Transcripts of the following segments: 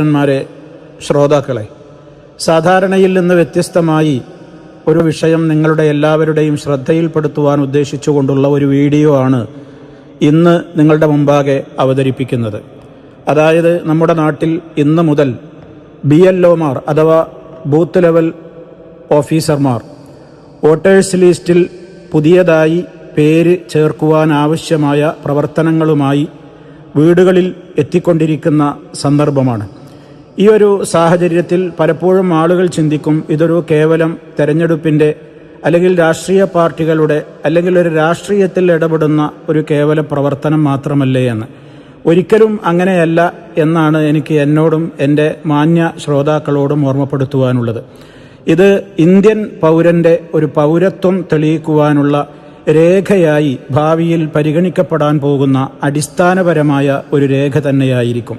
ന്മാരെ, ശ്രോതാക്കളെ, സാധാരണയിൽ നിന്ന് വ്യത്യസ്തമായി ഒരു വിഷയം നിങ്ങളുടെ എല്ലാവരുടെയും ശ്രദ്ധയിൽപ്പെടുത്തുവാൻ ഉദ്ദേശിച്ചുകൊണ്ടുള്ള ഒരു വീഡിയോ ആണ് ഇന്ന് നിങ്ങളുടെ മുമ്പാകെ അവതരിപ്പിക്കുന്നത്. അതായത്, നമ്മുടെ നാട്ടിൽ ഇന്ന് മുതൽ BLOമാർ അഥവാ ബൂത്ത് ലെവൽ ഓഫീസർമാർ വോട്ടേഴ്സ് ലിസ്റ്റിൽ പുതിയതായി പേര് ചേർക്കുവാൻ ആവശ്യമായ പ്രവർത്തനങ്ങളുമായി വീടുകളിൽ എത്തിക്കൊണ്ടിരിക്കുന്ന സന്ദർഭമാണ്. ഈ ഒരു സാഹചര്യത്തിൽ പലപ്പോഴും ആളുകൾ ചിന്തിക്കും, ഇതൊരു കേവലം തെരഞ്ഞെടുപ്പിൻ്റെ അല്ലെങ്കിൽ രാഷ്ട്രീയ പാർട്ടികളുടെ അല്ലെങ്കിൽ ഒരു രാഷ്ട്രീയത്തിൽ ഇടപെടുന്ന ഒരു കേവല പ്രവർത്തനം മാത്രമല്ലേ എന്ന്. ഒരിക്കലും അങ്ങനെയല്ല എന്നാണ് എനിക്ക് എന്നോടും എൻ്റെ മാന്യ ശ്രോതാക്കളോടും ഓർമ്മപ്പെടുത്തുവാനുള്ളത്. ഇത് ഇന്ത്യൻ പൗരൻ്റെ ഒരു പൗരത്വം തെളിയിക്കുവാനുള്ള രേഖയായി ഭാവിയിൽ പരിഗണിക്കപ്പെടാൻ പോകുന്ന അടിസ്ഥാനപരമായ ഒരു രേഖ തന്നെയായിരിക്കും.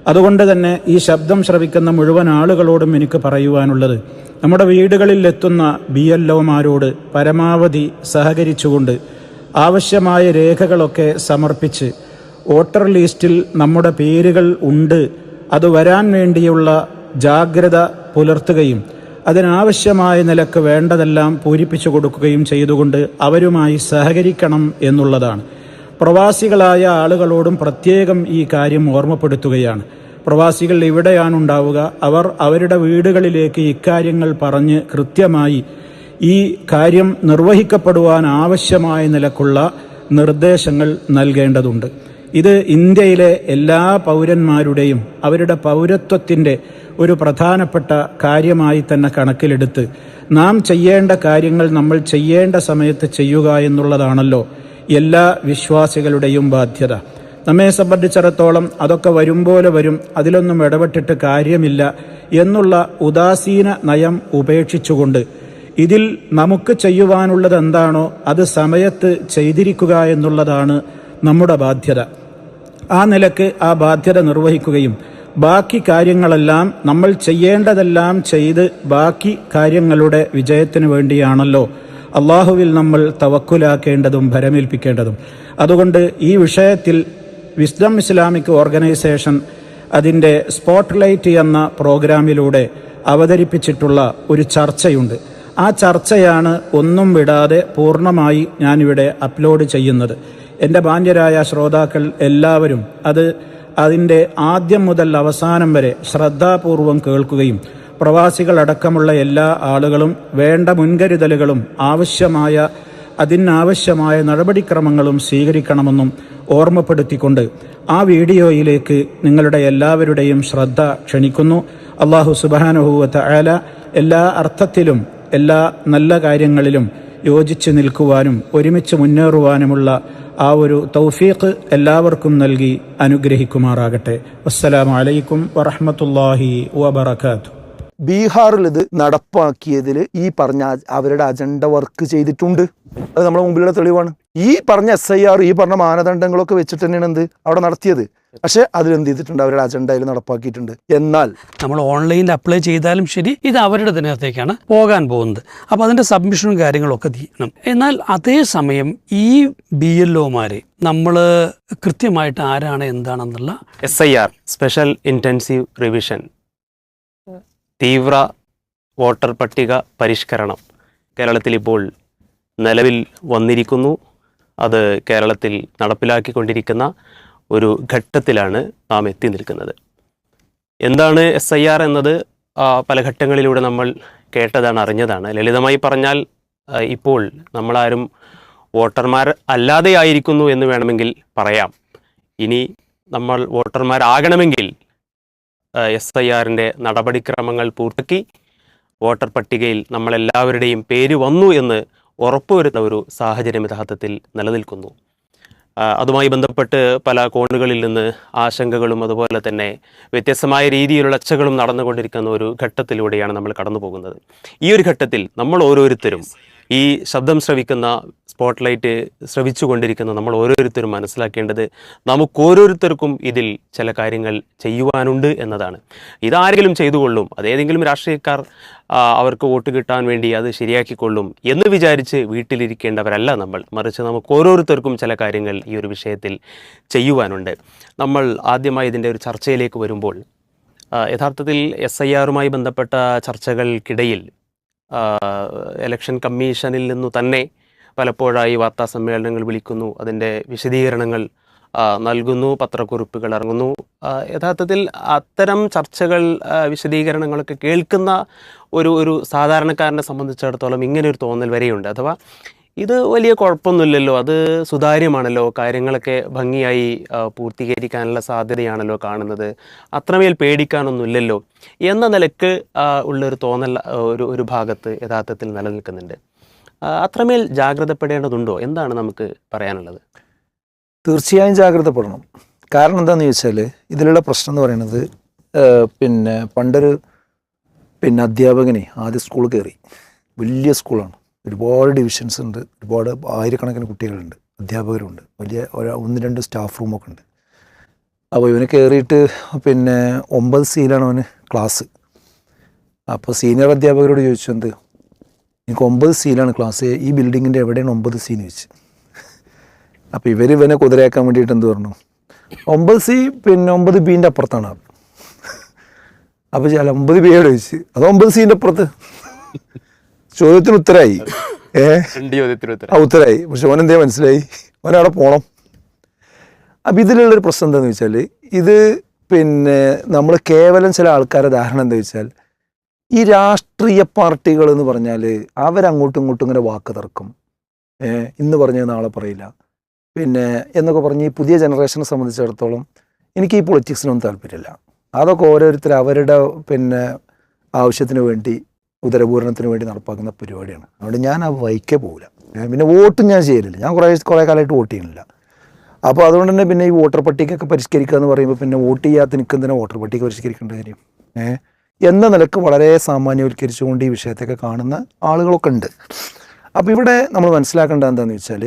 അതുകൊണ്ട് തന്നെ ഈ ശബ്ദം ശ്രവിക്കുന്ന മുഴുവൻ ആളുകളോടും എനിക്ക് പറയുവാനുള്ളത്, നമ്മുടെ വീടുകളിൽ എത്തുന്ന BLOമാരോട് പരമാവധി സഹകരിച്ചുകൊണ്ട് ആവശ്യമായ രേഖകളൊക്കെ സമർപ്പിച്ച് വോട്ടർ ലിസ്റ്റിൽ നമ്മുടെ പേരുകൾ ഉണ്ട്, അത് വരാൻ വേണ്ടിയുള്ള ജാഗ്രത പുലർത്തുകയും അതിനാവശ്യമായ നിലക്ക് വേണ്ടതെല്ലാം പൂരിപ്പിച്ചു കൊടുക്കുകയും ചെയ്തുകൊണ്ട് അവരുമായി സഹകരിക്കണം എന്നുള്ളതാണ്. പ്രവാസികളായ ആളുകളോടും പ്രത്യേകം ഈ കാര്യം ഓർമ്മപ്പെടുത്തുകയാണ്. പ്രവാസികൾ ഇവിടെയാണുണ്ടാവുക. അവർ അവരുടെ വീടുകളിലേക്ക് ഇക്കാര്യങ്ങൾ പറഞ്ഞ് കൃത്യമായി ഈ കാര്യം നിർവഹിക്കപ്പെടുവാൻ ആവശ്യമായ നിലക്കുള്ള നിർദ്ദേശങ്ങൾ നൽകേണ്ടതുണ്ട്. ഇത് ഇന്ത്യയിലെ എല്ലാ പൗരന്മാരുടെയും അവരുടെ പൗരത്വത്തിൻ്റെ ഒരു പ്രധാനപ്പെട്ട കാര്യമായി തന്നെ കണക്കിലെടുത്ത് നാം ചെയ്യേണ്ട കാര്യങ്ങൾ നമ്മൾ ചെയ്യേണ്ട സമയത്ത് ചെയ്യുക എന്നുള്ളതാണല്ലോ എല്ലാ വിശ്വാസികളുടെയും ബാധ്യത. നമ്മെ സംബന്ധിച്ചിടത്തോളം അതൊക്കെ വരും പോലെ വരും, അതിലൊന്നും ഇടപെട്ടിട്ട് കാര്യമില്ല എന്നുള്ള ഉദാസീന നയം ഉപേക്ഷിച്ചുകൊണ്ട് ഇതിൽ നമുക്ക് ചെയ്യുവാനുള്ളത് എന്താണോ അത് സമയത്ത് ചെയ്തിരിക്കുക എന്നുള്ളതാണ് നമ്മുടെ ബാധ്യത. ആ നിലക്ക് ആ ബാധ്യത നിർവഹിക്കുകയും ബാക്കി കാര്യങ്ങളെല്ലാം നമ്മൾ ചെയ്യേണ്ടതെല്ലാം ചെയ്ത് ബാക്കി കാര്യങ്ങളുടെ വിജയത്തിന് വേണ്ടിയാണല്ലോ അള്ളാഹുവിൽ നമ്മൾ തവക്കുലാക്കേണ്ടതും ഭരമേൽപ്പിക്കേണ്ടതും. അതുകൊണ്ട് ഈ വിഷയത്തിൽ വിസ്ഡം ഇസ്ലാമിക് ഓർഗനൈസേഷൻ അതിൻ്റെ സ്പോട്ട്ലൈറ്റ് എന്ന പ്രോഗ്രാമിലൂടെ അവതരിപ്പിച്ചിട്ടുള്ള ഒരു ചർച്ചയുണ്ട്. ആ ചർച്ചയാണ് ഒന്നും വിടാതെ പൂർണ്ണമായി ഞാനിവിടെ അപ്ലോഡ് ചെയ്യുന്നത്. എൻ്റെ മാന്യരായ ശ്രോതാക്കൾ എല്ലാവരും അതിൻ്റെ ആദ്യം മുതൽ അവസാനം വരെ ശ്രദ്ധാപൂർവം കേൾക്കുകയും പ്രവാസികളടക്കമുള്ള എല്ലാ ആളുകളും വേണ്ട മുൻകരുതലുകളും അതിനാവശ്യമായ നടപടിക്രമങ്ങളും സ്വീകരിക്കണമെന്നും ഓർമ്മപ്പെടുത്തിക്കൊണ്ട് ആ വീഡിയോയിലേക്ക് നിങ്ങളുടെ എല്ലാവരുടെയും ശ്രദ്ധ ക്ഷണിക്കുന്നു. അല്ലാഹു സുബ്ഹാനഹു വ തആല എല്ലാ അർത്ഥത്തിലും എല്ലാ നല്ല കാര്യങ്ങളിലും യോജിച്ച് നിൽക്കുവാനും ഒരുമിച്ച് മുന്നേറുവാനുമുള്ള ആ ഒരു തൗഫീഖ് എല്ലാവർക്കും നൽകി അനുഗ്രഹിക്കുമാറാകട്ടെ. അസ്സലാമു അലൈക്കും വറഹ്മത്തുള്ളാഹി വബറകാതുഹു. ബീഹാറിൽ ഇത് നടപ്പാക്കിയതിൽ ഈ പറഞ്ഞ അവരുടെ അജണ്ട വർക്ക് ചെയ്തിട്ടുണ്ട്. അത് നമ്മുടെ മുമ്പിലുള്ള തെളിവാണ്. ഈ പറഞ്ഞ SIR ഈ പറഞ്ഞ മാനദണ്ഡങ്ങളൊക്കെ വെച്ചിട്ട് തന്നെയാണ് അവിടെ നടത്തിയത്. പക്ഷെ അതിലെന്ത് ചെയ്തിട്ടുണ്ട്, അവരുടെ അജണ്ടയിൽ നടപ്പാക്കിയിട്ടുണ്ട്. എന്നാൽ നമ്മൾ ഓൺലൈനിൽ അപ്ലൈ ചെയ്താലും ശരി, ഇത് അവരുടെ ഇതിനകത്തേക്കാണ് പോകാൻ പോകുന്നത്. അപ്പോൾ അതിൻ്റെ സബ്മിഷനും കാര്യങ്ങളൊക്കെ ചെയ്യണം. എന്നാൽ അതേസമയം ഈ BLOമാരെ നമ്മൾ കൃത്യമായിട്ട് ആരാണ് എന്താണെന്നുള്ള SIR സ്പെഷ്യൽ ഇൻറ്റൻസീവ് റിവിഷൻ തീവ്ര വോട്ടർ പട്ടിക പരിഷ്കരണം കേരളത്തിൽ ഇപ്പോൾ നിലവിൽ വന്നിരിക്കുന്നു. അത് കേരളത്തിൽ നടപ്പിലാക്കിക്കൊണ്ടിരിക്കുന്ന ഒരു ഘട്ടത്തിലാണ് നാം എത്തി നിൽക്കുന്നത്. എന്താണ് SIR എന്നത് പല ഘട്ടങ്ങളിലൂടെ നമ്മൾ കേട്ടതാണ്, അറിഞ്ഞതാണ്. ലളിതമായി പറഞ്ഞാൽ ഇപ്പോൾ നമ്മളാരും വോട്ടർമാർ അല്ലാതെ ആയിരിക്കുന്നു എന്ന് വേണമെങ്കിൽ പറയാം. ഇനി നമ്മൾ വോട്ടർമാരാകണമെങ്കിൽ SIRൻ്റെ നടപടിക്രമങ്ങൾ പൂർത്തിയാക്കി വോട്ടർ പട്ടികയിൽ നമ്മളെല്ലാവരുടെയും പേര് വന്നു എന്ന് ഉറപ്പുവരുത്തുന്ന ഒരു സാഹചര്യം യഥാർത്ഥത്തിൽ നിലനിൽക്കുന്നു. അതുമായി ബന്ധപ്പെട്ട് പല കോണുകളിൽ നിന്ന് ആശങ്കകളും അതുപോലെ തന്നെ വ്യത്യസ്തമായ രീതിയിലുള്ള ചർച്ചകളും നടന്നുകൊണ്ടിരിക്കുന്ന ഒരു ഘട്ടത്തിലൂടെയാണ് നമ്മൾ കടന്നു പോകുന്നത്. ഈ ഒരു ഘട്ടത്തിൽ നമ്മൾ ഓരോരുത്തരും, ഈ ശബ്ദം ശ്രവിക്കുന്ന സ്പോട്ട്ലൈറ്റ് ശ്രവിച്ചുകൊണ്ടിരിക്കുന്ന നമ്മൾ ഓരോരുത്തരും മനസ്സിലാക്കേണ്ടത്, നമുക്കോരോരുത്തർക്കും ഇതിൽ ചില കാര്യങ്ങൾ ചെയ്യുവാനുണ്ട് എന്നതാണ്. ഇതാരെങ്കിലും ചെയ്തുകൊള്ളും, അതേതെങ്കിലും രാഷ്ട്രീയക്കാർ അവർക്ക് വോട്ട് കിട്ടാൻ വേണ്ടി അത് ശരിയാക്കിക്കൊള്ളും എന്ന് വിചാരിച്ച് വീട്ടിലിരിക്കേണ്ടവരല്ല നമ്മൾ. മറിച്ച് നമുക്ക് ഓരോരുത്തർക്കും ചില കാര്യങ്ങൾ ഈ ഒരു വിഷയത്തിൽ ചെയ്യുവാനുണ്ട്. നമ്മൾ ആദ്യമായി ഇതിൻ്റെ ഒരു ചർച്ചയിലേക്ക് വരുമ്പോൾ യഥാർത്ഥത്തിൽ SIR-മായി ബന്ധപ്പെട്ട ചർച്ചകൾക്കിടയിൽ ഇലക്ഷൻ കമ്മീഷനിൽ നിന്നു തന്നെ പലപ്പോഴായി വാർത്താ സമ്മേളനങ്ങൾ വിളിക്കുന്നു, അതിൻ്റെ വിശദീകരണങ്ങൾ നൽകുന്നു, പത്രക്കുറിപ്പുകൾ ഇറങ്ങുന്നു. യഥാർത്ഥത്തിൽ അത്തരം ചർച്ചകൾ, വിശദീകരണങ്ങളൊക്കെ കേൾക്കുന്ന ഒരു സാധാരണക്കാരനെ സംബന്ധിച്ചിടത്തോളം ഇങ്ങനെ ഒരു തോന്നൽ വരെയുണ്ട്. അഥവാ ഇത് വലിയ കുഴപ്പമൊന്നുമില്ലല്ലോ, അത് സുതാര്യമാണല്ലോ, കാര്യങ്ങളൊക്കെ ഭംഗിയായി പൂർത്തീകരിക്കാനുള്ള സാധ്യതയാണല്ലോ കാണുന്നത്, അത്രമേൽ പേടിക്കാനൊന്നുമില്ലല്ലോ എന്ന നിലക്ക് ഉള്ളൊരു തോന്നൽ ഒരു ഭാഗത്ത് യഥാർത്ഥത്തിൽ നിലനിൽക്കുന്നുണ്ട്. അത്രമേൽ ജാഗ്രതപ്പെടേണ്ടതുണ്ടോ? എന്താണ് നമുക്ക് പറയാനുള്ളത്? തീർച്ചയായും ജാഗ്രതപ്പെടണം. കാരണം എന്താണെന്ന് ചോദിച്ചാൽ ഇതിലുള്ള പ്രശ്നം എന്ന് പറയുന്നത്, പണ്ടൊരു അധ്യാപകനെ ആദ്യം സ്കൂൾ കയറി, വലിയ സ്കൂളാണ്, ഒരുപാട് ഡിവിഷൻസ് ഉണ്ട്, ഒരുപാട് ആയിരക്കണക്കിന് കുട്ടികളുണ്ട്, അധ്യാപകരുണ്ട്, വലിയ 1-2 സ്റ്റാഫ് റൂമൊക്കെ ഉണ്ട്. അപ്പോൾ ഇവന് കയറിയിട്ട് 9 സീലാണ് അവന് ക്ലാസ്. അപ്പോൾ സീനിയർ അധ്യാപകരോട് ചോദിച്ചു, എന്ത് എനിക്ക് 9 സീലാണ് ക്ലാസ്, ഈ ബിൽഡിങ്ങിൻ്റെ എവിടെയാണ് 9 സീന്ന് ചോദിച്ചു. അപ്പോൾ ഇവനെ കുതിരയാക്കാൻ വേണ്ടിയിട്ട് എന്ത് പറഞ്ഞു, 9 സി 9 ബീൻ്റെ അപ്പുറത്താണ്. അപ്പോൾ 9 ബി എവിടെ ചോദിച്ചു, അത് 9 സീൻ്റെ അപ്പുറത്ത്. ചോദ്യത്തിന് ഉത്തരമായി, ഉത്തരമായി. പക്ഷെ ഓനെന്തേ മനസ്സിലായി, ഓനവിടെ പോകണം. അപ്പം ഇതിലുള്ളൊരു പ്രശ്നം എന്താണെന്ന് വെച്ചാൽ, ഇത് നമ്മൾ കേവലം ചില ആൾക്കാരുടെ ധാരണ എന്താ വെച്ചാൽ, ഈ രാഷ്ട്രീയ പാർട്ടികൾ എന്ന് പറഞ്ഞാൽ അവരങ്ങോട്ടും ഇങ്ങോട്ടും ഇങ്ങനെ വാക്ക് തർക്കും, ഇന്ന് പറഞ്ഞത് നാളെ പറയില്ല എന്നൊക്കെ പറഞ്ഞ് ഈ പുതിയ ജനറേഷനെ സംബന്ധിച്ചിടത്തോളം എനിക്ക് ഈ പൊളിറ്റിക്സിനൊന്നും താല്പര്യമില്ല. അതൊക്കെ ഓരോരുത്തർ അവരുടെ ആവശ്യത്തിന് വേണ്ടി, ഉദരപൂരണത്തിന് വേണ്ടി നടപ്പാക്കുന്ന പരിപാടിയാണ്. അതുകൊണ്ട് ഞാൻ ആ വഴിക്കേ പോകില്ല. പിന്നെ വോട്ടും ഞാൻ ചെയ്യലില്ല, ഞാൻ കുറേ കാലമായിട്ട് വോട്ട് ചെയ്യുന്നില്ല. അപ്പോൾ അതുകൊണ്ട് തന്നെ ഈ വോട്ടർ പട്ടികയൊക്കെ പരിഷ്കരിക്കുക എന്ന് പറയുമ്പോൾ വോട്ട് ചെയ്യാത്ത നിൽക്കുന്നതിനെ വോട്ടർ പട്ടിക പരിഷ്കരിക്കേണ്ട കാര്യം എന്ന നിലക്ക് വളരെ സാമാന്യവൽക്കരിച്ചുകൊണ്ട് ഈ വിഷയത്തൊക്കെ കാണുന്ന ആളുകളൊക്കെ ഉണ്ട്. അപ്പോൾ ഇവിടെ നമ്മൾ മനസ്സിലാക്കേണ്ടത് എന്താണെന്ന് വെച്ചാൽ,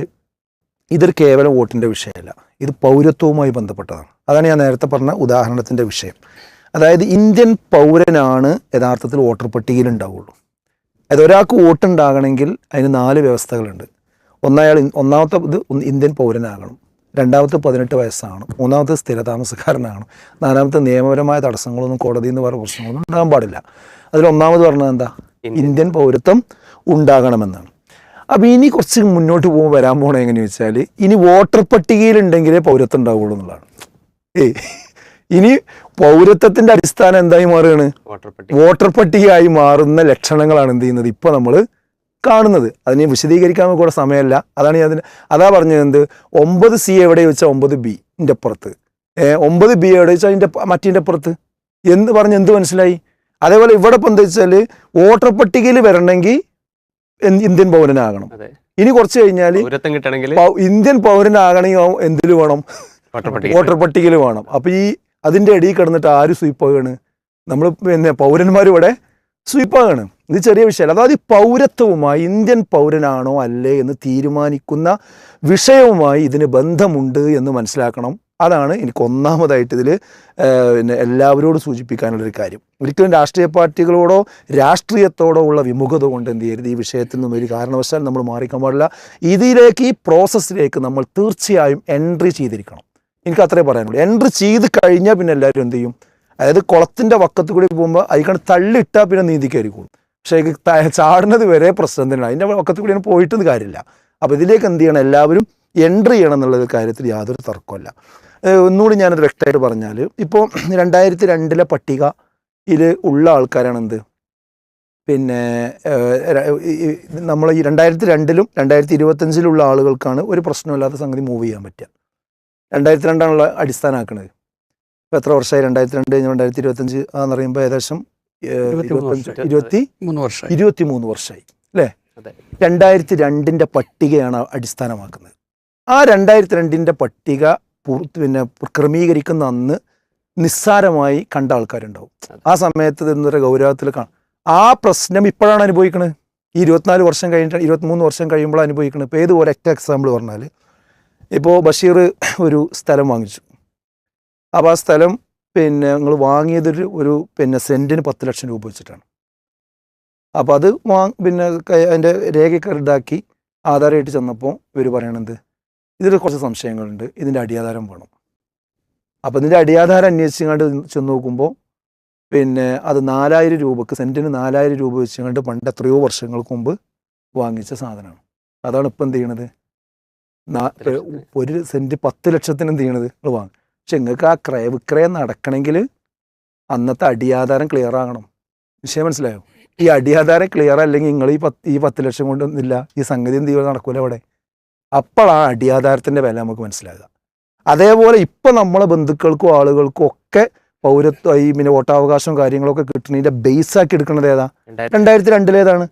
ഇതൊരു കേവലം വോട്ടിൻ്റെ വിഷയമല്ല, ഇത് പൗരത്വവുമായി ബന്ധപ്പെട്ടതാണ്. അതാണ് ഞാൻ നേരത്തെ പറഞ്ഞ ഉദാഹരണത്തിൻ്റെ വിഷയം. അതായത് ഇന്ത്യൻ പൗരനാണ് യഥാർത്ഥത്തിൽ വോട്ടർ പട്ടികയിൽ ഉണ്ടാവുള്ളൂ. അതായത് ഒരാൾക്ക് വോട്ടുണ്ടാകണമെങ്കിൽ അതിന് 4 വ്യവസ്ഥകളുണ്ട്. ഒന്നാമത്തെ ഇത് ഇന്ത്യൻ പൗരനാകണം, രണ്ടാമത്തെ 18 വയസ്സാണ്, മൂന്നാമത്തെ സ്ഥിരതാമസക്കാരനാണ്, നാലാമത്തെ നിയമപരമായ തടസ്സങ്ങളൊന്നും കോടതിയിൽ നിന്ന് പറയുന്ന പ്രശ്നങ്ങളൊന്നും ഉണ്ടാകാൻ പാടില്ല. അതിലൊന്നാമത് പറഞ്ഞത് എന്താ, ഇന്ത്യൻ പൗരത്വം ഉണ്ടാകണമെന്നാണ്. അപ്പോൾ ഇനി കുറച്ച് മുന്നോട്ട് വരാൻ പോകണം എങ്ങനെയാണെന്ന് വെച്ചാൽ, ഇനി വോട്ടർ പട്ടികയിലുണ്ടെങ്കിലേ പൗരത്വം ഉണ്ടാവുള്ളൂ എന്നുള്ളതാണ്. ഇനി പൗരത്വത്തിൻ്റെ അടിസ്ഥാനം എന്തായി മാറുകയാണ്, വോട്ടർ പട്ടികയായി മാറുന്ന ലക്ഷണങ്ങളാണ് എന്ത് ചെയ്യുന്നത് ഇപ്പോൾ നമ്മൾ കാണുന്നത്. അതിനെ വിശദീകരിക്കാൻ കൂടെ സമയമല്ല. അതാ പറഞ്ഞത്, എന്ത് 9 സി എവിടെ വെച്ചാൽ 9 ബിൻ്റെ അപ്പുറത്ത്, 9 ബി എവിടെ വെച്ചാൽ അതിൻ്റെ മറ്റേൻ്റെ അപ്പുറത്ത് എന്ന് പറഞ്ഞ് എന്ത് മനസ്സിലായി. അതേപോലെ ഇവിടെ ഇപ്പം എന്താ വെച്ചാൽ, വോട്ടർ പട്ടികയിൽ വരണമെങ്കിൽ ഇന്ത്യൻ പൗരനാകണം. ഇനി കുറച്ച് കഴിഞ്ഞാൽ ഇന്ത്യൻ പൗരനാകണമെങ്കിൽ എന്തിൽ വേണം, വോട്ടർ പട്ടികയിൽ വേണം. അപ്പോൾ അതിൻ്റെ ഇടയിൽ കിടന്നിട്ട് ആര് സ്വീപ്പാകാണ്, നമ്മൾ പൗരന്മാർ ഇവിടെ സ്വീപ്പാകാണ്. ഇത് ചെറിയ വിഷയമല്ല. അതായത് പൗരത്വവുമായി, ഇന്ത്യൻ പൗരനാണോ അല്ലേ എന്ന് തീരുമാനിക്കുന്ന വിഷയവുമായി ഇതിന് ബന്ധമുണ്ട് എന്ന് മനസ്സിലാക്കണം. അതാണ് എനിക്ക് ഒന്നാമതായിട്ട് ഇതിൽ എല്ലാവരോടും സൂചിപ്പിക്കാനുള്ളൊരു കാര്യം. ഒരിക്കലും രാഷ്ട്രീയ പാർട്ടികളോടോ രാഷ്ട്രീയത്തോടോ ഉള്ള വിമുഖത കൊണ്ട് എന്ത് ചെയ്യരുത്, ഈ വിഷയത്തിൽ നിന്നും ഒരു കാരണവശാൽ നമ്മൾ മാറിക്കാൻ പാടില്ല. ഇതിലേക്ക്, ഈ പ്രോസസ്സിലേക്ക് നമ്മൾ തീർച്ചയായും എൻട്രി ചെയ്തിരിക്കണം. എനിക്ക് അത്രേ പറയാനുള്ളൂ. എൻട്രി ചെയ്ത് കഴിഞ്ഞാൽ പിന്നെ എല്ലാവരും എന്ത് ചെയ്യും, അതായത് കുളത്തിൻ്റെ വക്കത്ത് കൂടി പോകുമ്പോൾ അതിക്കാണ് തള്ളിയിട്ടാൽ പിന്നെ നീന്തിക്കായിരിക്കും. പക്ഷേ ചാടുന്നത് വരെ പ്രശ്നം തന്നെയാണ്. അതിൻ്റെ വക്കത്ത് കൂടിയാണ് പോയിട്ടൊന്നും കാര്യമില്ല. അപ്പോൾ ഇതിലേക്ക് എന്ത് ചെയ്യണം, എല്ലാവരും എൻട്രി ചെയ്യണം എന്നുള്ള കാര്യത്തിൽ യാതൊരു തർക്കമല്ല. ഒന്നുകൂടി ഞാനത് വ്യക്തമായിട്ട് പറഞ്ഞാൽ, ഇപ്പോൾ 2002 പട്ടികയിൽ ഉള്ള ആൾക്കാരാണ് എന്ത്, നമ്മൾ ഈ 2002-ലും 2025-ലുള്ള ആളുകൾക്കാണ് ഒരു പ്രശ്നമില്ലാത്ത സംഗതി മൂവ് ചെയ്യാൻ പറ്റുക. 2002 അടിസ്ഥാനമാക്കണത്. ഇപ്പോൾ എത്ര വർഷമായി, 2002 കഴിഞ്ഞ് 2025 എന്ന് പറയുമ്പോൾ ഏകദേശം 23 വർഷമായി അല്ലേ. 2002 പട്ടികയാണ് അടിസ്ഥാനമാക്കുന്നത്. ആ 2002 പട്ടിക ക്രമീകരിക്കുന്ന അന്ന് നിസ്സാരമായി കണ്ട ആൾക്കാരുണ്ടാവും. ആ സമയത്ത് ഇന്നൊരു ഗൗരവത്തിൽ ആ പ്രശ്നം ഇപ്പോഴാണ് അനുഭവിക്കുന്നത്. ഈ 24 വർഷം കഴിഞ്ഞിട്ട് 23 വർഷം കഴിയുമ്പോൾ അനുഭവിക്കുന്നത്. ഇപ്പോൾ ഏത് ഒരൊറ്റ എക്സാമ്പിൾ പറഞ്ഞാൽ, ഇപ്പോൾ ബഷീർ ഒരു സ്ഥലം വാങ്ങിച്ചു. അപ്പോൾ ആ സ്ഥലം നിങ്ങൾ വാങ്ങിയതൊരു സെൻറ്റിന് 10 ലക്ഷം രൂപ വെച്ചിട്ടാണ്. അപ്പോൾ അത് അതിൻ്റെ രേഖയൊക്കെ ഇതാക്കി ആധാരമായിട്ട് ചെന്നപ്പോൾ ഇവർ പറയണത്, ഇതിൽ കുറച്ച് സംശയങ്ങളുണ്ട്, ഇതിൻ്റെ അടിയാധാരം വേണം. അപ്പോൾ ഇതിൻ്റെ അടിയാധാരം അന്വേഷിച്ചുകൊണ്ട് ചെന്ന് നോക്കുമ്പോൾ പിന്നെ അത് 4000 രൂപക്ക്, സെൻറ്റിന് 4000 രൂപ വെച്ചുകൊണ്ട് പണ്ട് എത്രയോ വർഷങ്ങൾക്ക് മുമ്പ് വാങ്ങിച്ച സാധനമാണ്. അതാണ് ഇപ്പം എന്ത് ചെയ്യണത്, ഒരു സെൻറ്റ് 10 ലക്ഷത്തിന് എന്ത് ചെയ്യണത് നിങ്ങൾ വാങ്ങും. പക്ഷെ നിങ്ങൾക്ക് ആ ക്രയവിക്രയം നടക്കണമെങ്കിൽ അന്നത്തെ അടിയാധാരം ക്ലിയർ ആകണം. വിഷയം മനസ്സിലായോ? ഈ അടിയാധാരം ക്ലിയർ അല്ലെങ്കിൽ നിങ്ങൾ ഈ 10 ലക്ഷം കൊണ്ടൊന്നുമില്ല, ഈ സംഗതി എന്ത് ചെയ്യുക നടക്കൂല അവിടെ. അപ്പോഴാണ് അടിയാധാരത്തിൻ്റെ വില നമുക്ക് മനസ്സിലാകുക. അതേപോലെ ഇപ്പം നമ്മളെ ബന്ധുക്കൾക്കും ആളുകൾക്കും ഒക്കെ പൗരത്വ പിന്നെ വോട്ടവകാശവും കാര്യങ്ങളൊക്കെ കിട്ടുന്നതിൻ്റെ ബേസാക്കി എടുക്കുന്നത് ഏതാ? 2002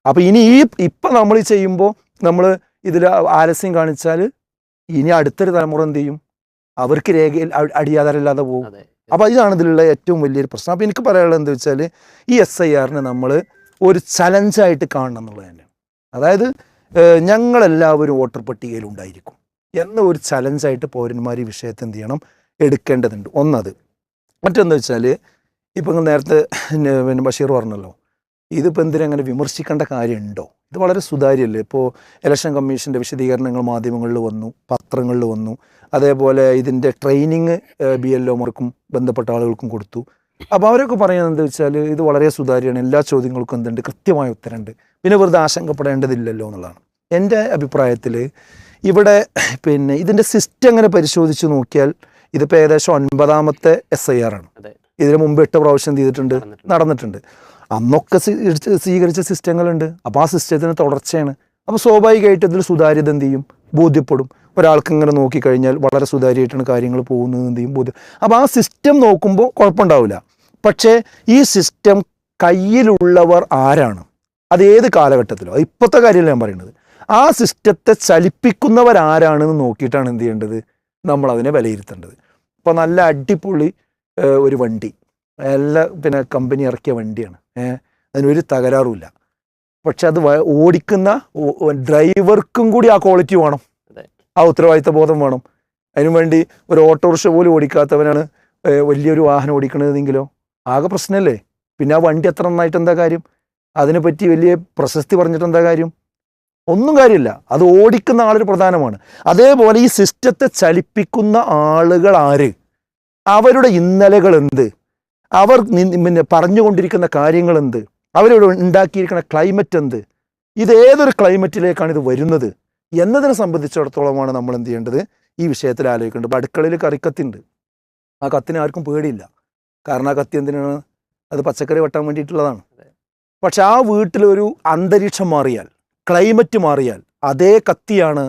അപ്പോൾ ഇനി ഇപ്പം നമ്മൾ ചെയ്യുമ്പോൾ നമ്മൾ ഇതിൽ ആലസ്യം കാണിച്ചാൽ ഇനി അടുത്തൊരു തലമുറ എന്ത് ചെയ്യും? അവർക്ക് രേഖയിൽ അടിയാധാരം ഇല്ലാതെ പോകും. അപ്പോൾ ഇതാണ് ഇതിലുള്ള ഏറ്റവും വലിയൊരു പ്രശ്നം. അപ്പോൾ എനിക്ക് പറയാനുള്ളത് എന്താ വെച്ചാൽ ഈ SIRനെ നമ്മൾ ഒരു ചലഞ്ചായിട്ട് കാണണം എന്നുള്ളത് തന്നെയാണ്. അതായത് ഞങ്ങളെല്ലാവരും വോട്ടർ പട്ടികയിൽ ഉണ്ടായിരിക്കും എന്ന ഒരു ചലഞ്ചായിട്ട് പൗരന്മാർ ഈ വിഷയത്തെ എന്ത് ചെയ്യണം, എടുക്കേണ്ടതുണ്ട്. ഒന്നത്. മറ്റൊന്ന് വെച്ചാൽ ഇപ്പം നേരത്തെ പിന്നെ ബഷീർ പറഞ്ഞല്ലോ, ഇതിപ്പോൾ എന്തിനങ്ങനെ വിമർശിക്കേണ്ട കാര്യമുണ്ടോ? ഇത് വളരെ സുതാര്യമല്ലേ. ഇപ്പോൾ ഇലക്ഷൻ കമ്മീഷൻ്റെ വിശദീകരണങ്ങൾ മാധ്യമങ്ങളിൽ വന്നു, പത്രങ്ങളിൽ വന്നു. അതേപോലെ ഇതിൻ്റെ ട്രെയിനിങ് BLOമാർക്കും ബന്ധപ്പെട്ട ആളുകൾക്കും കൊടുത്തു. അപ്പോൾ അവരൊക്കെ പറയുന്നത് എന്താ വെച്ചാൽ ഇത് വളരെ സുതാര്യമാണ്, എല്ലാ ചോദ്യങ്ങൾക്കും എന്തുണ്ട്, കൃത്യമായ ഉത്തരമുണ്ട്, പിന്നെ വെറുതെ ആശങ്കപ്പെടേണ്ടതില്ലല്ലോ എന്നുള്ളതാണ്. എൻ്റെ അഭിപ്രായത്തിൽ ഇവിടെ പിന്നെ ഇതിൻ്റെ സിസ്റ്റം അങ്ങനെ പരിശോധിച്ച് നോക്കിയാൽ ഇതിപ്പോൾ ഏകദേശം 9ാമത്തെ SIR ആണ്. ഇതിന് മുമ്പ് 8 പ്രാവശ്യം ചെയ്തിട്ടുണ്ട്, നടന്നിട്ടുണ്ട്. അന്നൊക്കെ സ്വീകരിച്ച സിസ്റ്റങ്ങളുണ്ട്. അപ്പോൾ ആ സിസ്റ്റത്തിന് തുടർച്ചയാണ്. അപ്പോൾ സ്വാഭാവികമായിട്ട് ഇതിൽ സുതാര്യത എന്ത് ചെയ്യും, ബോധ്യപ്പെടും. ഒരാൾക്ക് ഇങ്ങനെ നോക്കിക്കഴിഞ്ഞാൽ വളരെ സുതാര്യമായിട്ടാണ് കാര്യങ്ങൾ പോകുന്നത് എന്ത് ചെയ്യും, ബോധ്യം. അപ്പോൾ ആ സിസ്റ്റം നോക്കുമ്പോൾ കുഴപ്പമുണ്ടാവില്ല. പക്ഷേ ഈ സിസ്റ്റം കയ്യിലുള്ളവർ ആരാണ്, അത് ഏത് കാലഘട്ടത്തിലോ, ഇപ്പോഴത്തെ കാര്യമല്ല ഞാൻ പറയുന്നത്, ആ സിസ്റ്റത്തെ ചലിപ്പിക്കുന്നവരാരാണെന്ന് നോക്കിയിട്ടാണ് എന്ത് ചെയ്യേണ്ടത്, നമ്മളതിനെ വിലയിരുത്തേണ്ടത്. ഇപ്പോൾ നല്ല അടിപൊളി ഒരു വണ്ടി, എല്ലാ പിന്നെ കമ്പനി ഇറക്കിയ വണ്ടിയാണ്, അതിനൊരു തകരാറുമില്ല. പക്ഷെ അത് ഓടിക്കുന്ന ഡ്രൈവർക്കും കൂടി ആ ക്വാളിറ്റി വേണം, ആ ഉത്തരവാദിത്ത ബോധം വേണം. അതിനു വേണ്ടി ഒരു ഓട്ടോറിക്ഷ പോലും ഓടിക്കാത്തവനാണ് വലിയൊരു വാഹനം ഓടിക്കണതെങ്കിലോ ആകെ പ്രശ്നമല്ലേ. പിന്നെ ആ വണ്ടി എത്ര നന്നായിട്ട് എന്താ കാര്യം, അതിനെപ്പറ്റി വലിയ പ്രശസ്തി പറഞ്ഞിട്ട് എന്താ കാര്യം, ഒന്നും കാര്യമില്ല. അത് ഓടിക്കുന്ന ആളൊരു പ്രധാനമാണ്. അതേപോലെ ഈ സിസ്റ്റത്തെ ചലിപ്പിക്കുന്ന ആളുകൾ ആര്, അവരുടെ ഇന്നലകൾ എന്ത്, അവർ പിന്നെ പറഞ്ഞുകൊണ്ടിരിക്കുന്ന കാര്യങ്ങൾ എന്ത്, അവരോട് ഉണ്ടാക്കിയിരിക്കുന്ന ക്ലൈമറ്റ് എന്ത്, ഇതേതൊരു ക്ലൈമറ്റിലേക്കാണ് ഇത് വരുന്നത് എന്നതിനെ സംബന്ധിച്ചിടത്തോളമാണ് നമ്മൾ എന്ത് ചെയ്യേണ്ടത്, ഈ വിഷയത്തിൽ ആലോചിക്കേണ്ടത്. ഇപ്പോൾ അടുക്കളയിൽ കറിക്കത്തിണ്ട്, ആ കത്തിന് ആർക്കും പേടിയില്ല. കാരണം ആ കത്തി എന്തിനാണ്, അത് പച്ചക്കറി വെട്ടാൻ വേണ്ടിയിട്ടുള്ളതാണ്. പക്ഷെ ആ വീട്ടിലൊരു അന്തരീക്ഷം മാറിയാൽ, ക്ലൈമറ്റ് മാറിയാൽ, അതേ കത്തിയാണ്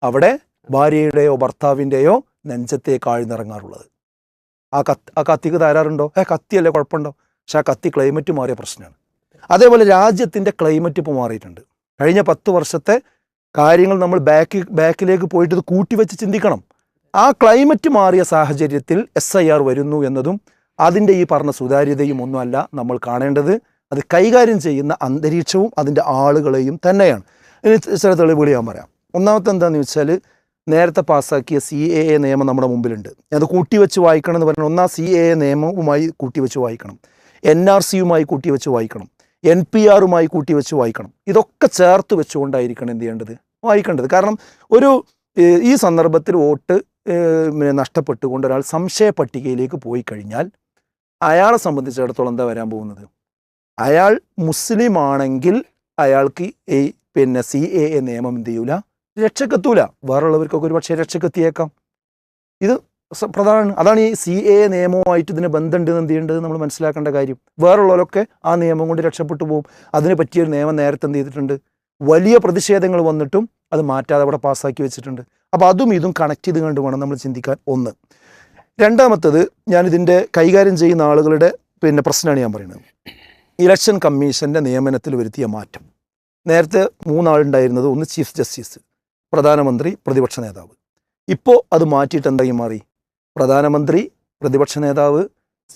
അവിടെ ഭാര്യയുടെയോ ഭർത്താവിൻ്റെയോ നെഞ്ചത്തേക്ക് ആഴ്ന്നിറങ്ങാറുള്ളത്. ആ കത്തിക്ക് തകരാറുണ്ടോ? കത്തിയല്ലേ, കുഴപ്പമുണ്ടോ? പക്ഷെ ആ കത്തി ക്ലൈമറ്റ് മാറിയ പ്രശ്നമാണ്. അതേപോലെ രാജ്യത്തിൻ്റെ ക്ലൈമറ്റ് ഇപ്പോൾ മാറിയിട്ടുണ്ട്. കഴിഞ്ഞ 10 വർഷത്തെ കാര്യങ്ങൾ നമ്മൾ ബാക്കിലേക്ക് പോയിട്ട് ഇത് കൂട്ടിവെച്ച് ചിന്തിക്കണം. ആ ക്ലൈമറ്റ് മാറിയ സാഹചര്യത്തിൽ SIR വരുന്നു എന്നതും അതിൻ്റെ ഈ പറഞ്ഞ സുതാര്യതയും ഒന്നുമല്ല നമ്മൾ കാണേണ്ടത്, അത് കൈകാര്യം ചെയ്യുന്ന അന്തരീക്ഷവും അതിൻ്റെ ആളുകളെയും തന്നെയാണ്. ഇനി ചില തെളിവുകൾ ഞാൻ പറയാം. ഒന്നാമത്തെ എന്താണെന്ന് വെച്ചാൽ, നേരത്തെ പാസ്സാക്കിയ CAA നിയമം നമ്മുടെ മുമ്പിലുണ്ട്. അത് കൂട്ടിവെച്ച് വായിക്കണം എന്ന് പറഞ്ഞാൽ, ഒന്നാം CAA നിയമവുമായി കൂട്ടിവെച്ച് വായിക്കണം, NRCയുമായി കൂട്ടിവെച്ച് വായിക്കണം, NPRയുമായി കൂട്ടിവെച്ച് വായിക്കണം. ഇതൊക്കെ ചേർത്ത് വെച്ചുകൊണ്ടായിരിക്കണം എന്ത് ചെയ്യേണ്ടത്, വായിക്കേണ്ടത്. കാരണം ഈ സന്ദർഭത്തിൽ വോട്ട് നഷ്ടപ്പെട്ടുകൊണ്ട് ഒരാൾ സംശയ പട്ടികയിലേക്ക് പോയി കഴിഞ്ഞാൽ അയാളെ സംബന്ധിച്ചിടത്തോളം എന്താ വരാൻ പോകുന്നത്, അയാൾ മുസ്ലിം ആണെങ്കിൽ അയാൾക്ക് ഈ പിന്നെ CAA നിയമം എന്ത് ചെയ്യൂല, രക്ഷക്കെത്തൂല. വേറുള്ളവർക്കൊക്കെ ഒരു പക്ഷേ രക്ഷക്കെത്തിയേക്കാം. ഇത് പ്രധാനമാണ്. അതാണ് ഈ CAA നിയമവുമായിട്ട് ഇതിന് ബന്ധമുണ്ട് എന്ത് ചെയ്യേണ്ടത് നമ്മൾ മനസ്സിലാക്കേണ്ട കാര്യം. വേറുള്ളവരൊക്കെ ആ നിയമം കൊണ്ട് രക്ഷപ്പെട്ടു പോകും. അതിന് പറ്റിയൊരു നിയമം നേരത്തെ എന്ത് ചെയ്തിട്ടുണ്ട്, വലിയ പ്രതിഷേധങ്ങൾ വന്നിട്ടും അത് മാറ്റാതെ അവിടെ പാസ്സാക്കി വെച്ചിട്ടുണ്ട്. അപ്പോൾ അതും ഇതും കണക്ട് ചെയ്ത് കണ്ട് വേണം നമ്മൾ ചിന്തിക്കാൻ. ഒന്ന്. രണ്ടാമത്തത്, ഞാനിതിൻ്റെ കൈകാര്യം ചെയ്യുന്ന ആളുകളുടെ പിന്നെ പ്രശ്നമാണ് ഞാൻ പറയുന്നത്. ഇലക്ഷൻ കമ്മീഷൻ്റെ നിയമനത്തിൽ വരുത്തിയ മാറ്റം. നേരത്തെ 3 ആളുണ്ടായിരുന്നത്, ഒന്ന് ചീഫ് ജസ്റ്റിസ്, പ്രധാനമന്ത്രി, പ്രതിപക്ഷ നേതാവ്. ഇപ്പോൾ അത് മാറ്റിയിട്ട് എന്തായി മാറി, പ്രധാനമന്ത്രി, പ്രതിപക്ഷ നേതാവ്,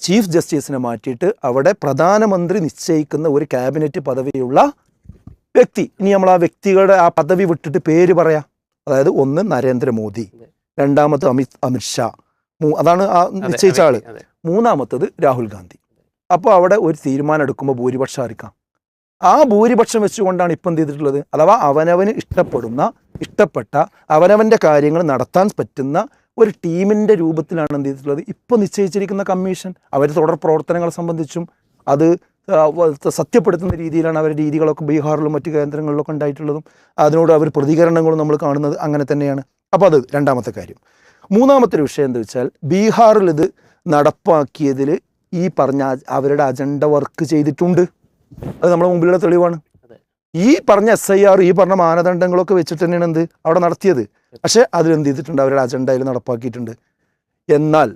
ചീഫ് ജസ്റ്റിസിനെ മാറ്റിയിട്ട് അവിടെ പ്രധാനമന്ത്രി നിശ്ചയിക്കുന്ന ഒരു ക്യാബിനറ്റ് പദവിയുള്ള വ്യക്തി. ഇനി നമ്മൾ ആ വ്യക്തികളുടെ ആ പദവി വിട്ടിട്ട് പേര് പറയാം. അതായത് ഒന്ന് നരേന്ദ്രമോദി, രണ്ടാമത് അമിത്ഷാ, അതാണ് ആ നിശ്ചയിച്ച ആള്, മൂന്നാമത്തത് രാഹുൽ ഗാന്ധി. അപ്പോൾ അവിടെ ഒരു തീരുമാനം എടുക്കുമ്പോൾ ഭൂരിപക്ഷം ആയിരിക്കാം. ആ ഭൂരിപക്ഷം വെച്ചുകൊണ്ടാണ് ഇപ്പം എന്ത് ചെയ്തിട്ടുള്ളത്, അഥവാ അവനവന് ഇഷ്ടപ്പെട്ട അവനവൻ്റെ കാര്യങ്ങൾ നടത്താൻ പറ്റുന്ന ഒരു ടീമിൻ്റെ രൂപത്തിലാണ് എന്ത് ചെയ്തിട്ടുള്ളത് ഇപ്പോൾ നിശ്ചയിച്ചിരിക്കുന്ന കമ്മീഷൻ. അവർ തുടർ പ്രവർത്തനങ്ങളെ സംബന്ധിച്ചും അത് സത്യപ്പെടുത്തുന്ന രീതിയിലാണ് അവരുടെ രീതികളൊക്കെ ബീഹാറിലും മറ്റു കേന്ദ്രങ്ങളിലൊക്കെ ഉണ്ടായിട്ടുള്ളതും അതിനോട് അവർ പ്രതികരണങ്ങളും നമ്മൾ കാണുന്നത് അങ്ങനെ തന്നെയാണ്. അപ്പോൾ അത് രണ്ടാമത്തെ കാര്യം. മൂന്നാമത്തെ ഒരു വിഷയം എന്താ വെച്ചാൽ ബീഹാറിൽ ഇത് നടപ്പാക്കിയതിൽ ഈ പറഞ്ഞ അവരുടെ അജണ്ട വർക്ക് ചെയ്തിട്ടുണ്ട്. അത് നമ്മുടെ മുമ്പിലുള്ള തെളിവാണ്. ഈ പറഞ്ഞ SIR ഈ പറഞ്ഞ മാനദണ്ഡങ്ങളൊക്കെ വെച്ചിട്ട് തന്നെയാണ് എന്ത് അവിടെ നടത്തിയത്. പക്ഷേ അതിലെന്ത് ചെയ്തിട്ടുണ്ട്, അവരുടെ അജണ്ടയിൽ നടപ്പാക്കിയിട്ടുണ്ട്. എന്നാൽ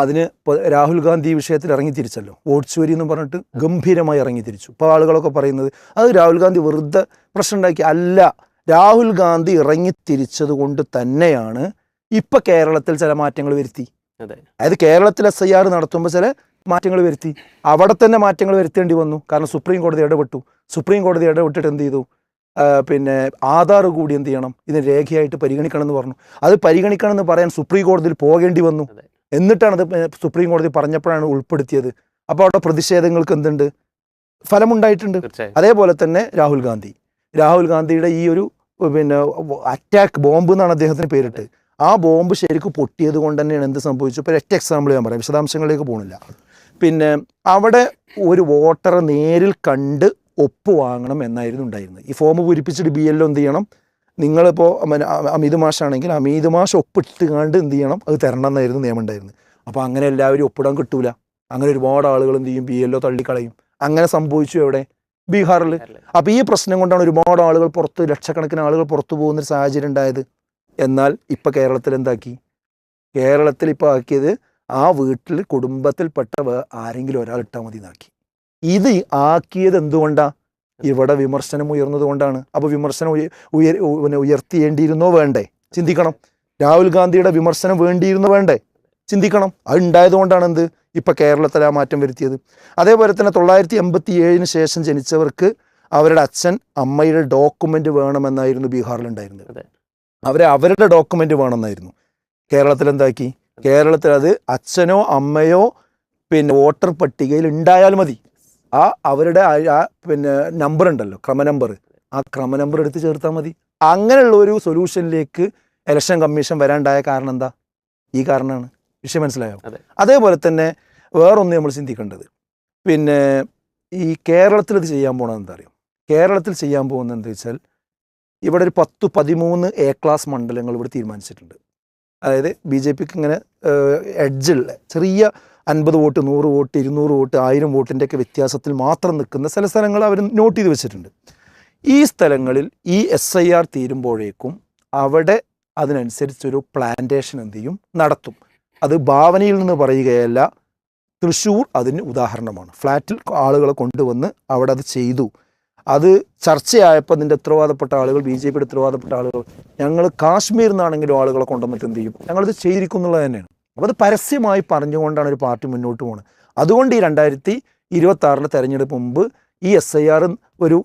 അതിന് ഇപ്പോൾ രാഹുൽ ഗാന്ധി വിഷയത്തിൽ ഇറങ്ങിത്തിരിച്ചല്ലോ, വോട്ട് ചോരി എന്ന് പറഞ്ഞിട്ട് ഗംഭീരമായി ഇറങ്ങിത്തിരിച്ചു. ഇപ്പോൾ ആളുകളൊക്കെ പറയുന്നത് അത് രാഹുൽ ഗാന്ധി വെറുതെ പ്രശ്നം ഉണ്ടാക്കി അല്ല, രാഹുൽ ഗാന്ധി ഇറങ്ങിത്തിരിച്ചത് കൊണ്ട് തന്നെയാണ് ഇപ്പം കേരളത്തിൽ ചില മാറ്റങ്ങൾ വരുത്തി. അതായത് കേരളത്തിൽ SIR നടത്തുമ്പോൾ ചില മാറ്റങ്ങൾ വരുത്തി, അവിടെ തന്നെ മാറ്റങ്ങൾ വരുത്തേണ്ടി വന്നു. കാരണം സുപ്രീം കോടതി ഇടപെട്ടു. സുപ്രീം കോടതി ഇടപെട്ടിട്ട് എന്ത് ചെയ്തു, പിന്നെ ആധാർ കൂടി എന്ത് ചെയ്യണം, ഇതിന് രേഖയായിട്ട് പരിഗണിക്കണം എന്ന് പറഞ്ഞു. അത് പരിഗണിക്കണം എന്ന് പറയാൻ സുപ്രീം കോടതിയിൽ പോകേണ്ടി വന്നു. എന്നിട്ടാണ് അത് സുപ്രീം കോടതി പറഞ്ഞപ്പോഴാണ് ഉൾപ്പെടുത്തിയത്. അപ്പോൾ അവിടെ പ്രതിഷേധങ്ങൾക്ക് എന്തുണ്ട്, ഫലമുണ്ടായിട്ടുണ്ട്. അതേപോലെ തന്നെ രാഹുൽ ഗാന്ധിയുടെ ഈ ഒരു പിന്നെ അറ്റാക്ക് ബോംബ് എന്നാണ് അദ്ദേഹത്തിന് പേരിട്ട്, ആ ബോംബ് ശരിക്കും പൊട്ടിയത് കൊണ്ട് തന്നെയാണ് എന്ത് സംഭവിച്ചു. ഇപ്പോൾ ഒറ്റ എക്സാമ്പിൾ ഞാൻ പറയാം, വിശദാംശങ്ങളിലേക്ക് പോകുന്നില്ല. പിന്നെ അവിടെ ഒരു വോട്ടറെ നേരിൽ കണ്ട് ഒപ്പ് വാങ്ങണം എന്നായിരുന്നു ഉണ്ടായിരുന്നത്. ഈ ഫോം പൂരിപ്പിച്ചിട്ട് BLO എന്ത് ചെയ്യണം, നിങ്ങളിപ്പോൾ അമീദ് മാഷാണെങ്കിൽ അമീദ് മാഷ് ഒപ്പിട്ട് കണ്ട് എന്ത് ചെയ്യണം, അത് തരണം എന്നായിരുന്നു നിയമം ഉണ്ടായിരുന്നത്. അപ്പോൾ അങ്ങനെ എല്ലാവരും ഒപ്പിടാൻ കിട്ടൂല. അങ്ങനെ ഒരുപാട് ആളുകൾ എന്ത് ചെയ്യും, BLO തള്ളിക്കളയും. അങ്ങനെ സംഭവിച്ചു എവിടെ, ബീഹാറിൽ. അപ്പോൾ ഈ പ്രശ്നം കൊണ്ടാണ് ഒരുപാട് ആളുകൾ പുറത്ത്, ലക്ഷക്കണക്കിന് ആളുകൾ പുറത്തു പോകുന്നൊരു സാഹചര്യം ഉണ്ടായത്. എന്നാൽ ഇപ്പം കേരളത്തിൽ എന്താക്കി, കേരളത്തിൽ ഇപ്പോൾ ആക്കിയത് ആ വീട്ടിൽ കുടുംബത്തിൽപ്പെട്ട ആരെങ്കിലും ഒരാൾ ഇട്ടാൽ മതി എന്നാക്കി. ഇത് ആക്കിയത് എന്തുകൊണ്ടാണ്, ഇവിടെ വിമർശനം ഉയർന്നത് കൊണ്ടാണ്. അപ്പോൾ വിമർശനം ഉയർത്തിയേണ്ടിയിരുന്നോ വേണ്ടേ, ചിന്തിക്കണം. രാഹുൽ ഗാന്ധിയുടെ വിമർശനം വേണ്ടിയിരുന്നോ വേണ്ടേ, ചിന്തിക്കണം. അത് ഉണ്ടായതുകൊണ്ടാണ് എന്ത് ഇപ്പം കേരളത്തിൽ ആ മാറ്റം വരുത്തിയത്. അതേപോലെ തന്നെ 1987 ശേഷം ജനിച്ചവർക്ക് അവരുടെ അച്ഛൻ അമ്മയുടെ ഡോക്യുമെൻ്റ് വേണമെന്നായിരുന്നു ബീഹാറിലുണ്ടായിരുന്നത്. അവരുടെ ഡോക്യുമെൻ്റ് വേണമെന്നായിരുന്നു. കേരളത്തിൽ എന്താക്കി, കേരളത്തിൽ അത് അച്ഛനോ അമ്മയോ പിന്നെ വോട്ടർ പട്ടികയിൽ ഉണ്ടായാൽ മതി. അവരുടെ പിന്നെ നമ്പർ ഉണ്ടല്ലോ, ക്രമനമ്പർ, ആ ക്രമനമ്പർ എടുത്ത് ചേർത്താൽ മതി. അങ്ങനെയുള്ള ഒരു സൊല്യൂഷനിലേക്ക് ഇലക്ഷൻ കമ്മീഷൻ വരാണ്ടായ കാരണം എന്താ, ഈ കാരണമാണ്. വിഷയം മനസ്സിലായോ? അതേപോലെ തന്നെ വേറൊന്ന് നമ്മൾ ചിന്തിക്കേണ്ടത്, പിന്നെ ഈ കേരളത്തിൽ ഇത് ചെയ്യാൻ പോകണത് എന്താ അറിയാം, കേരളത്തിൽ ചെയ്യാൻ പോകുന്നത് എന്താ വെച്ചാൽ ഇവിടെ ഒരു 10-13 A ക്ലാസ് മണ്ഡലങ്ങൾ ഇവിടെ തീരുമാനിച്ചിട്ടുണ്ട്. അതായത് BJPക്ക് ഇങ്ങനെ എഡ്ജുള്ള ചെറിയ 50 വോട്ട്, 100 വോട്ട്, 200 വോട്ട്, 1000 വോട്ടിൻ്റെയൊക്കെ വ്യത്യാസത്തിൽ മാത്രം നിൽക്കുന്ന ചില സ്ഥലങ്ങൾ അവർ നോട്ട് ചെയ്ത് വെച്ചിട്ടുണ്ട്. ഈ സ്ഥലങ്ങളിൽ ഈ SIR തീരുമ്പോഴേക്കും അവിടെ അതിനനുസരിച്ചൊരു പ്ലാന്റേഷൻ എന്ത് ചെയ്യും, നടത്തും. അത് ഭാവനയിൽ നിന്ന് പറയുകയല്ല, തൃശ്ശൂർ അതിന് ഉദാഹരണമാണ്. ഫ്ലാറ്റിൽ ആളുകളെ കൊണ്ടുവന്ന് അവിടെ അത് ചെയ്തു. അത് ചർച്ചയായപ്പോൾ അതിൻ്റെ ഉത്തരവാദപ്പെട്ട ആളുകൾ, BJPയുടെ ഉത്തരവാദപ്പെട്ട ആളുകൾ, ഞങ്ങൾ കാശ്മീരിൽ നിന്നാണെങ്കിലും ആളുകളെ കൊണ്ടുവന്നിട്ട് എന്ത് ചെയ്യും, ഞങ്ങളിത് ചെയ്തിരിക്കും എന്നുള്ളത് തന്നെയാണ്. അപ്പോൾ അത് പരസ്യമായി പറഞ്ഞുകൊണ്ടാണ് ഒരു പാർട്ടി മുന്നോട്ട് പോകുന്നത്. അതുകൊണ്ട് ഈ 2026 തെരഞ്ഞെടുപ്പ് മുമ്പ് ഈ SIR ഒരു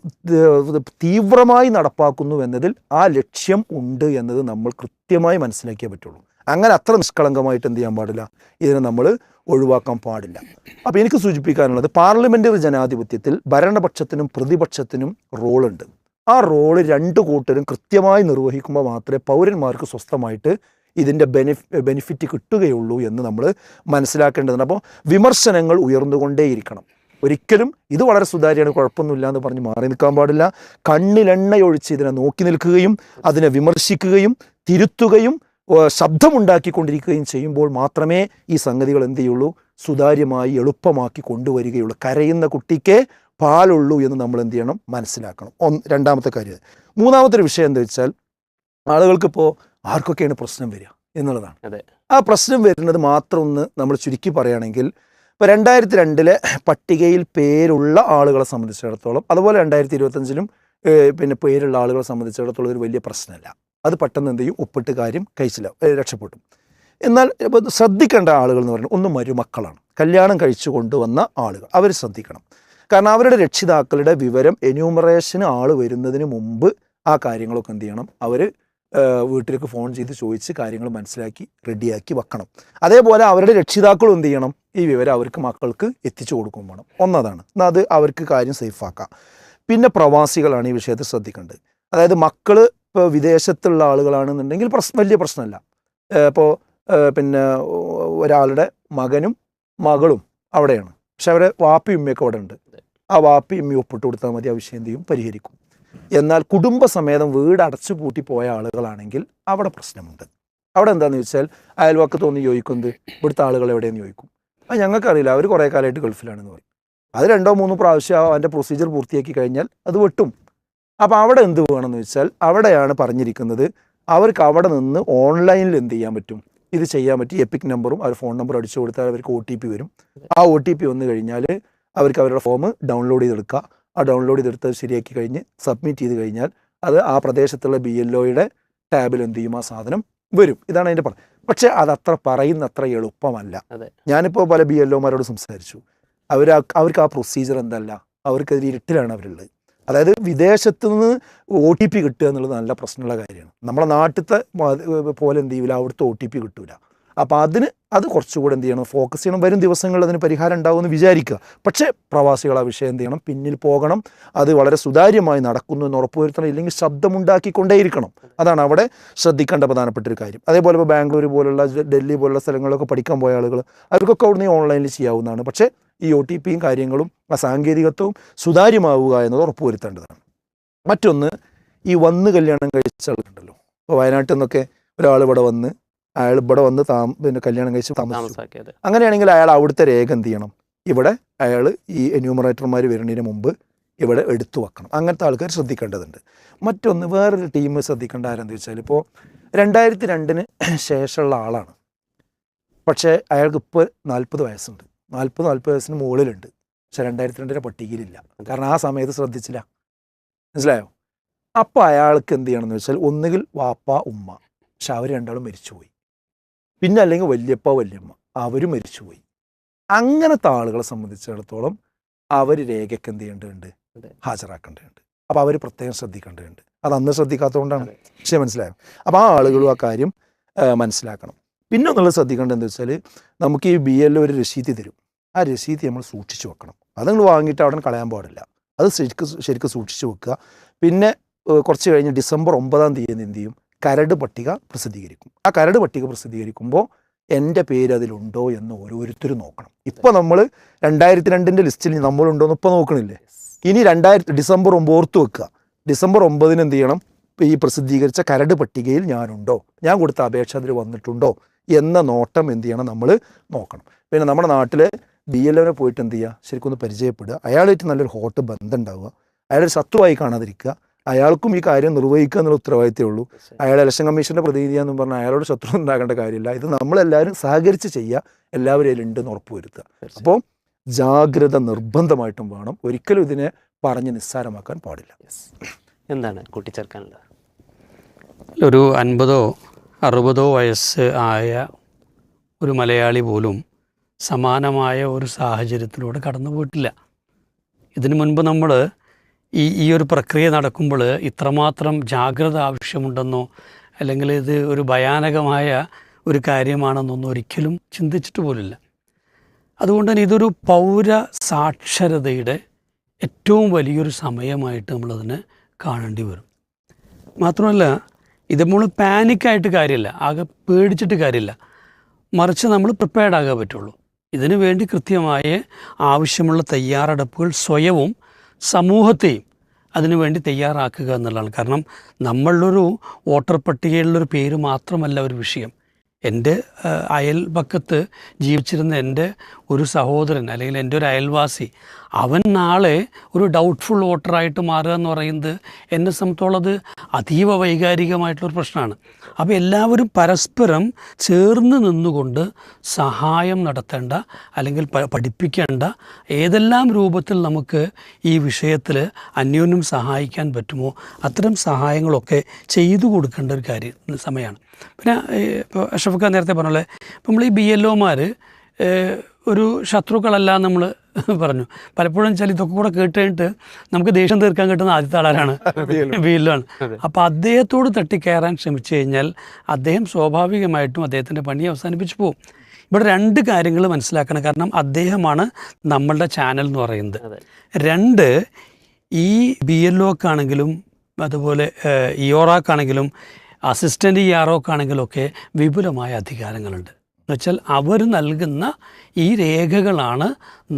തീവ്രമായി നടപ്പാക്കുന്നു എന്നതിൽ ആ ലക്ഷ്യം ഉണ്ട് എന്നത് നമ്മൾ കൃത്യമായി മനസ്സിലാക്കിയേ പറ്റുള്ളൂ. അങ്ങനെ അത്ര നിഷ്കളങ്കമായിട്ട് എന്ത് ചെയ്യാൻ പാടില്ല, ഇതിനെ നമ്മൾ ഒഴിവാക്കാൻ പാടില്ല. അപ്പോൾ എനിക്ക് സൂചിപ്പിക്കാനുള്ളത്, പാർലമെൻ്ററി ജനാധിപത്യത്തിൽ ഭരണപക്ഷത്തിനും പ്രതിപക്ഷത്തിനും റോളുണ്ട്. ആ റോള് രണ്ട് കൂട്ടരും കൃത്യമായി നിർവഹിക്കുമ്പോൾ മാത്രമേ പൗരന്മാർക്ക് സ്വസ്ഥമായിട്ട് ഇതിൻ്റെ ബെനിഫിറ്റ് കിട്ടുകയുള്ളൂ എന്ന് നമ്മൾ മനസ്സിലാക്കേണ്ടതുണ്ട്. അപ്പോൾ വിമർശനങ്ങൾ ഉയർന്നുകൊണ്ടേയിരിക്കണം. ഒരിക്കലും ഇത് വളരെ സുതാര്യമാണ്, കുഴപ്പമൊന്നുമില്ല എന്ന് പറഞ്ഞ് മാറി നിൽക്കാൻ പാടില്ല. കണ്ണിലെണ്ണയൊഴിച്ച് ഇതിനെ നോക്കി നിൽക്കുകയും അതിനെ വിമർശിക്കുകയും തിരുത്തുകയും ശബ്ദമുണ്ടാക്കിക്കൊണ്ടിരിക്കുകയും ചെയ്യുമ്പോൾ മാത്രമേ ഈ സംഗതികൾ എന്ത് ചെയ്യുള്ളൂ, സുതാര്യമായി എളുപ്പമാക്കി കൊണ്ടുവരികയുള്ളൂ. കരയുന്ന കുട്ടിക്കേ പാലുള്ളൂ എന്ന് നമ്മൾ എന്ത് ചെയ്യണം, മനസ്സിലാക്കണം. രണ്ടാമത്തെ കാര്യം. മൂന്നാമത്തെ ഒരു വിഷയം എന്താ വെച്ചാൽ, ആളുകൾക്കിപ്പോൾ ആർക്കൊക്കെയാണ് പ്രശ്നം വരിക എന്നുള്ളതാണ്. ആ പ്രശ്നം വരുന്നത് മാത്രം ഒന്ന് നമ്മൾ ചുരുക്കി പറയുകയാണെങ്കിൽ, ഇപ്പോൾ 2002 പട്ടികയിൽ പേരുള്ള ആളുകളെ സംബന്ധിച്ചിടത്തോളം, അതുപോലെ 2025 പിന്നെ പേരുള്ള ആളുകളെ സംബന്ധിച്ചിടത്തോളം ഒരു വലിയ പ്രശ്നമല്ല. അത് പെട്ടെന്ന് എന്ത് ചെയ്യും, ഒപ്പിട്ട് കാര്യം കഴിച്ചില്ല, രക്ഷപ്പെട്ടു. എന്നാൽ ഇപ്പോൾ ശ്രദ്ധിക്കേണ്ട ആളുകൾ എന്ന് പറഞ്ഞാൽ, ഒന്ന് മരുമക്കളാണ്, കല്യാണം കഴിച്ചു കൊണ്ടുവന്ന ആളുകൾ, അവർ ശ്രദ്ധിക്കണം. കാരണം അവരുടെ രക്ഷിതാക്കളുടെ വിവരം എന്യൂമറേഷന് ആൾ വരുന്നതിന് മുമ്പ് ആ കാര്യങ്ങളൊക്കെ എന്ത് ചെയ്യണം, അവർ വീട്ടിലേക്ക് ഫോൺ ചെയ്ത് ചോദിച്ച് കാര്യങ്ങൾ മനസ്സിലാക്കി റെഡിയാക്കി വെക്കണം. അതേപോലെ അവരുടെ രക്ഷിതാക്കളും എന്ത് ചെയ്യണം, ഈ വിവരം അവർക്ക് മക്കൾക്ക് എത്തിച്ചു കൊടുക്കും വേണം. ഒന്നതാണ്, എന്നാൽ അത് അവർക്ക് കാര്യം സേഫാക്കാം. പിന്നെ പ്രവാസികളാണ് ഈ വിഷയത്തിൽ ശ്രദ്ധിക്കേണ്ടത്. അതായത് മക്കൾ ഇപ്പോൾ വിദേശത്തുള്ള ആളുകളാണെന്നുണ്ടെങ്കിൽ വലിയ പ്രശ്നമല്ല. ഇപ്പോൾ പിന്നെ ഒരാളുടെ മകനും മകളും അവിടെയാണ്, പക്ഷെ അവരെ വാപ്പി ഉമ്മയൊക്കെ അവിടെ ഉണ്ട്. ആ വാപ്പി ഉമ്മയും ഒപ്പിട്ട് കൊടുത്താൽ മതി, ആ വിഷയം എന്ത് ചെയ്യും, പരിഹരിക്കും. എന്നാൽ കുടുംബസമേതം വീട് അടച്ചു പൂട്ടി പോയ ആളുകളാണെങ്കിൽ അവിടെ പ്രശ്നമുണ്ട്. അവിടെ എന്താണെന്ന് ചോദിച്ചാൽ അയൽവക്കത്ത് ഒന്ന് ചോദിക്കുന്നത് ഇവിടുത്തെ ആളുകൾ എവിടെയെന്ന് ചോദിക്കും. അത് ഞങ്ങൾക്കറിയില്ല, അവർ കുറേ കാലമായിട്ട് ഗൾഫിലാണെന്ന് പറയും. അത് 2-3 പ്രാവശ്യം അതിൻ്റെ പ്രൊസീജിയർ പൂർത്തിയാക്കി കഴിഞ്ഞാൽ അത് വെട്ടും. അപ്പോൾ അവിടെ എന്ത് വേണമെന്ന് വെച്ചാൽ അവിടെയാണ് പറഞ്ഞിരിക്കുന്നത്, അവർക്ക് അവിടെ നിന്ന് ഓൺലൈനിൽ എന്ത് ചെയ്യാൻ പറ്റും, ഇത് ചെയ്യാൻ പറ്റും. എപ്പിക് നമ്പറും അവർ ഫോൺ നമ്പറും അടിച്ചു കൊടുത്താൽ അവർക്ക് OTP വരും. ആ OTP വന്നു കഴിഞ്ഞാൽ അവർക്ക് അവരുടെ ഫോം ഡൗൺലോഡ് ചെയ്തെടുക്കുക. ആ ഡൗൺലോഡ് ചെയ്തെടുത്ത് ശരിയാക്കി കഴിഞ്ഞ് സബ്മിറ്റ് ചെയ്ത് കഴിഞ്ഞാൽ അത് ആ പ്രദേശത്തുള്ള BLOയുടെ ടാബിൽ എന്ത് ചെയ്യും, ആ സാധനം വരും. ഇതാണ് അതിൻ്റെ പറഞ്ഞത്. പക്ഷേ അതത്ര പറയുന്നത്ര എളുപ്പമല്ല. ഞാനിപ്പോൾ പല BLOമാരോട് സംസാരിച്ചു. അവർക്ക് ആ പ്രൊസീജിയർ എന്തല്ല, അവർക്കതിൽ ഇരുട്ടിലാണ് അവരുള്ളത്. അതായത് വിദേശത്തു നിന്ന് OTP കിട്ടുക എന്നുള്ളത് നല്ല പ്രശ്നമുള്ള കാര്യമാണ്. നമ്മളെ നാട്ടിലത്തെ പോലെ എന്ത് ചെയ്യില്ല, അവിടുത്തെ OTP കിട്ടൂല. അപ്പോൾ അത് കുറച്ചുകൂടെ എന്ത് ചെയ്യണം, ഫോക്കസ് ചെയ്യണം. വരും ദിവസങ്ങളിൽ അതിന് പരിഹാരം ഉണ്ടാവുമെന്ന് വിചാരിക്കുക. പക്ഷേ പ്രവാസികൾ ആ വിഷയം എന്ത് ചെയ്യണം, പിന്നിൽ പോകണം. അത് വളരെ സുതാര്യമായി നടക്കുന്നു എന്ന് ഉറപ്പുവരുത്തണം. ഇല്ലെങ്കിൽ ശബ്ദമുണ്ടാക്കിക്കൊണ്ടേയിരിക്കണം. അതാണ് അവിടെ ശ്രദ്ധിക്കേണ്ട പ്രധാനപ്പെട്ട ഒരു കാര്യം. അതേപോലെ ഇപ്പോൾ ബാംഗ്ലൂർ പോലുള്ള ഡൽഹി പോലുള്ള സ്ഥലങ്ങളിലൊക്കെ പഠിക്കാൻ പോയ ആളുകൾ അവർക്കൊക്കെ അവിടുന്ന് ഓൺലൈനിൽ ചെയ്യാവുന്നതാണ്. പക്ഷേ ഈ OTPയും കാര്യങ്ങളും ആ സാങ്കേതികത്വവും സുതാര്യമാവുക എന്നത് ഉറപ്പുവരുത്തേണ്ടതാണ്. മറ്റൊന്ന്, ഈ കല്യാണം കഴിച്ച ആളുണ്ടല്ലോ. ഇപ്പോൾ വയനാട്ടിൽ നിന്നൊക്കെ ഒരാൾ ഇവിടെ വന്ന് അയാൾ ഇവിടെ വന്ന് പിന്നെ കല്യാണം കഴിച്ച് താമസിച്ചു. അങ്ങനെയാണെങ്കിൽ അയാൾ അവിടുത്തെ രേഖ എന്ത് ചെയ്യണം, ഇവിടെ അയാൾ ഈ എന്യൂമറേറ്റർമാർ വരുന്നതിന് മുമ്പ് ഇവിടെ എടുത്തു വെക്കണം. അങ്ങനത്തെ ആൾക്കാർ ശ്രദ്ധിക്കേണ്ടതുണ്ട്. മറ്റൊന്ന്, വേറൊരു ടീം ശ്രദ്ധിക്കേണ്ട ആരെന്ന് വെച്ചാൽ, ഇപ്പോൾ 2002 ശേഷമുള്ള ആളാണ്, പക്ഷേ അയാൾക്ക് ഇപ്പോൾ 40 വയസ്സുണ്ട്. 40 വയസ്സിന് മുകളിലുണ്ട്. പക്ഷെ 2002 പട്ടികയിലില്ല. കാരണം ആ സമയത്ത് ശ്രദ്ധിച്ചില്ല. മനസ്സിലായോ? അപ്പോൾ അയാൾക്ക് എന്ത് ചെയ്യണമെന്ന് വെച്ചാൽ, ഒന്നുകിൽ വാപ്പ ഉമ്മ, പക്ഷെ അവർ രണ്ടാളും മരിച്ചുപോയി. പിന്നെ അല്ലെങ്കിൽ വല്യപ്പ വല്യമ്മ, അവരും മരിച്ചുപോയി. അങ്ങനത്തെ ആളുകളെ സംബന്ധിച്ചിടത്തോളം അവർ രേഖയ്ക്ക് എന്ത് ചെയ്യേണ്ടതുണ്ട്, ഹാജരാക്കേണ്ടതുണ്ട്. അപ്പോൾ അവർ പ്രത്യേകം ശ്രദ്ധിക്കേണ്ടതുണ്ട്. അത് അന്ന് ശ്രദ്ധിക്കാത്തതുകൊണ്ടാണ്. പക്ഷേ മനസ്സിലായോ? അപ്പോൾ ആ ആളുകളും ആ കാര്യം മനസ്സിലാക്കണം. പിന്നെ ഒന്നുള്ളത് ശ്രദ്ധിക്കേണ്ടത് എന്താ വെച്ചാൽ, നമുക്ക് ഈ BLO ഒരു രസീതി തരും. ആ രസീതി നമ്മൾ സൂക്ഷിച്ച് വെക്കണം. അത് നിങ്ങൾ വാങ്ങിയിട്ട് അവിടെ കളയാൻ പാടില്ല. അത് ശരിക്കും സൂക്ഷിച്ച് വെക്കുക. പിന്നെ കുറച്ച് കഴിഞ്ഞ് December 9 എന്ത് ചെയ്യും, കരട് പട്ടിക പ്രസിദ്ധീകരിക്കും. ആ കരട് പട്ടിക പ്രസിദ്ധീകരിക്കുമ്പോൾ എൻ്റെ പേര് അതിലുണ്ടോ എന്ന് ഓരോരുത്തരും നോക്കണം. ഇപ്പോൾ നമ്മൾ 2002 ലിസ്റ്റിൽ നമ്മളുണ്ടോ എന്ന് ഇപ്പോൾ നോക്കണില്ലേ. ഇനി December 9 ഓർത്ത് വെക്കുക. December 9 എന്ത് ചെയ്യണം, ഈ പ്രസിദ്ധീകരിച്ച കരട് പട്ടികയിൽ ഞാനുണ്ടോ, ഞാൻ കൊടുത്ത അപേക്ഷ അതിൽ വന്നിട്ടുണ്ടോ എന്ന നോട്ടം എന്ത് ചെയ്യണം, നമ്മൾ നോക്കണം. പിന്നെ നമ്മുടെ നാട്ടിലെ BLOനെ പോയിട്ട് എന്ത് ചെയ്യുക, ശരിക്കും ഒന്ന് പരിചയപ്പെടുക. അയാളായിട്ട് നല്ലൊരു ഹോട്ട് ബന്ധം ഉണ്ടാവുക. അയാളൊരു ശത്രുവായി കാണാതിരിക്കുക. അയാൾക്കും ഈ കാര്യം നിർവഹിക്കുക എന്നുള്ള ഉത്തരവാദിത്തമേ ഉള്ളൂ. അയാൾ ഇലക്ഷൻ കമ്മീഷൻ്റെ പ്രതിനിധിയാണെന്ന് പറഞ്ഞാൽ അയാളോട് ശത്രു ഉണ്ടാകേണ്ട കാര്യമില്ല. ഇത് നമ്മളെല്ലാവരും സഹകരിച്ച് ചെയ്യുക, എല്ലാവരും അതിലുണ്ടെന്ന് ഉറപ്പുവരുത്തുക. അപ്പോൾ ജാഗ്രത നിർബന്ധമായിട്ടും വേണം. ഒരിക്കലും ഇതിനെ പറഞ്ഞ് നിസ്സാരമാക്കാൻ പാടില്ല. എന്താണ് കൂട്ടിച്ചേർക്കാനുള്ളത്? ഒരു 50-60 വയസ്സ് ആയ ഒരു മലയാളി പോലും സമാനമായ ഒരു സാഹചര്യത്തിലൂടെ കടന്നു പോയിട്ടില്ല. ഇതിനു മുൻപ് നമ്മൾ ഈ ഒരു പ്രക്രിയ നടക്കുമ്പോൾ ഇത്രമാത്രം ജാഗ്രത ആവശ്യമുണ്ടെന്നോ അല്ലെങ്കിൽ ഇത് ഒരു ഭയാനകമായ ഒരു കാര്യമാണെന്നൊന്നും ഒരിക്കലും ചിന്തിച്ചിട്ട് പോലില്ല. അതുകൊണ്ട് തന്നെ ഇതൊരു പൗര സാക്ഷരതയുടെ ഏറ്റവും വലിയൊരു സമയമായിട്ട് നമ്മളതിനെ കാണേണ്ടി വരും. മാത്രമല്ല, ഇത് നമ്മൾ പാനിക്കായിട്ട് കാര്യമില്ല, ആകെ പേടിച്ചിട്ട് കാര്യമില്ല. മറിച്ച് നമ്മൾ പ്രിപ്പയർഡ് ആകാൻ പറ്റുള്ളൂ. ഇതിനു വേണ്ടി കൃത്യമായ ആവശ്യമുള്ള തയ്യാറെടുപ്പുകൾ സ്വയവും സമൂഹത്തെയും അതിനുവേണ്ടി തയ്യാറാക്കുക എന്നുള്ളതാണ്. കാരണം നമ്മളുടെ വോട്ടർ പട്ടികയിലുള്ളൊരു പേര് മാത്രമല്ല ഒരു വിഷയം. എൻ്റെ അയൽപക്കത്ത് ജീവിച്ചിരുന്ന എൻ്റെ ഒരു സഹോദരൻ അല്ലെങ്കിൽ എൻ്റെ ഒരു അയൽവാസി, അവൻ നാളെ ഒരു ഡൗട്ട്ഫുൾ വോട്ടറായിട്ട് മാറുക എന്ന് പറയുന്നത് എന്നെ സംബന്ധിച്ചോളം അത് അതീവ വൈകാരികമായിട്ടുള്ളൊരു പ്രശ്നമാണ്. അപ്പോൾ എല്ലാവരും പരസ്പരം ചേർന്ന് നിന്നുകൊണ്ട് സഹായം നടത്തേണ്ട അല്ലെങ്കിൽ പഠിപ്പിക്കേണ്ട ഏതെല്ലാം രൂപത്തിൽ നമുക്ക് ഈ വിഷയത്തിൽ അന്യോന്യം സഹായിക്കാൻ പറ്റുമോ അത്തരം സഹായങ്ങളൊക്കെ ചെയ്തു കൊടുക്കേണ്ട ഒരു സമയമാണ്. പിന്നെ ഇപ്പോൾ അഷ്റഫ് ഖാൻ നേരത്തെ പറഞ്ഞ പോലെ നമ്മൾ ഈ BLOമാർ ഒരു ശത്രുക്കളല്ല നമ്മൾ പറഞ്ഞു. പലപ്പോഴും വെച്ചാൽ ഇതൊക്കെ കൂടെ കേട്ട് കഴിഞ്ഞിട്ട് നമുക്ക് ദേഷ്യം തീർക്കാൻ കിട്ടുന്ന ആദ്യത്തെ ആളാരാണ്, BLO ആണ്. അപ്പോൾ അദ്ദേഹത്തോട് തട്ടിക്കയറാൻ ശ്രമിച്ചു കഴിഞ്ഞാൽ അദ്ദേഹം സ്വാഭാവികമായിട്ടും അദ്ദേഹത്തിൻ്റെ പണി അവസാനിപ്പിച്ചു പോകും. ഇവിടെ 2 കാര്യങ്ങൾ മനസ്സിലാക്കണം. കാരണം അദ്ദേഹമാണ് നമ്മളുടെ ചാനൽ എന്ന് പറയുന്നത്. 2, ഈ BLOക്കാണെങ്കിലും അതുപോലെ ഇയോറാക്കാണെങ്കിലും അസിസ്റ്റൻ്റ് ആണെങ്കിലൊക്കെ വിപുലമായ അധികാരങ്ങളുണ്ട്. എന്നുവെച്ചാൽ അവർ നൽകുന്ന ഈ രേഖകളാണ്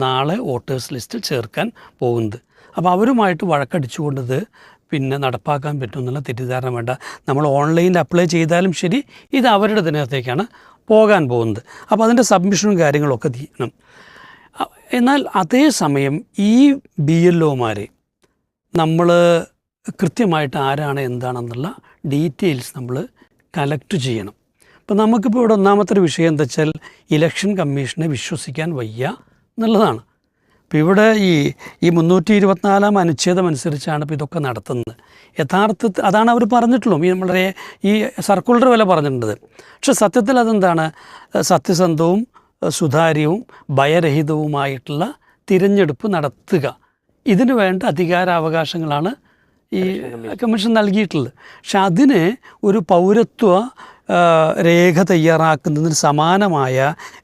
നാളെ വോട്ടേഴ്സ് ലിസ്റ്റിൽ ചേർക്കാൻ പോകുന്നത്. അപ്പോൾ അവരുമായിട്ട് വഴക്കടിച്ചുകൊണ്ടത് പിന്നെ നടപ്പാക്കാൻ പറ്റുമെന്നുള്ള തെറ്റിദ്ധാരണ വേണ്ട. നമ്മൾ ഓൺലൈനിൽ അപ്ലൈ ചെയ്താലും ശരി, ഇത് അവരുടെ ഇതിനകത്തേക്കാണ് പോകാൻ പോകുന്നത്. അപ്പോൾ അതിൻ്റെ സബ്മിഷനും കാര്യങ്ങളൊക്കെ ചെയ്യണം. എന്നാൽ അതേസമയം ഈ BLOമാരെ നമ്മൾ കൃത്യമായിട്ട് ആരാണ് എന്താണെന്നുള്ള ഡീറ്റെയിൽസ് നമ്മൾ കളക്ട് ചെയ്യണം. അപ്പോൾ നമുക്കിപ്പോൾ ഇവിടെ ഒന്നാമത്തെ ഒരു വിഷയം എന്താ വെച്ചാൽ ഇലക്ഷൻ കമ്മീഷനെ വിശ്വസിക്കാൻ വയ്യ എന്നുള്ളതാണ്. അപ്പോൾ ഇവിടെ ഈ 324 അനുച്ഛേദം അനുസരിച്ചാണ് ഇപ്പോൾ ഇതൊക്കെ നടത്തുന്നത്. യഥാർത്ഥത്തിൽ അതാണ് അവർ പറഞ്ഞിട്ടുള്ളൂ. വളരെ ഈ സർക്കുലർ വരെ പറഞ്ഞിട്ടുണ്ട്. പക്ഷെ സത്യത്തിൽ അതെന്താണ്? സത്യസന്ധവും സുതാര്യവും ഭയരഹിതവുമായിട്ടുള്ള തിരഞ്ഞെടുപ്പ് നടത്തുക, ഇതിന് വേണ്ട അധികാരാവകാശങ്ങളാണ് ഈ കമ്മീഷൻ നൽകിയിട്ടുള്ളത്. പക്ഷെ അതിന് ഒരു പൗരത്വ രേഖ തയ്യാറാക്കുന്നതിന് സമാനമായ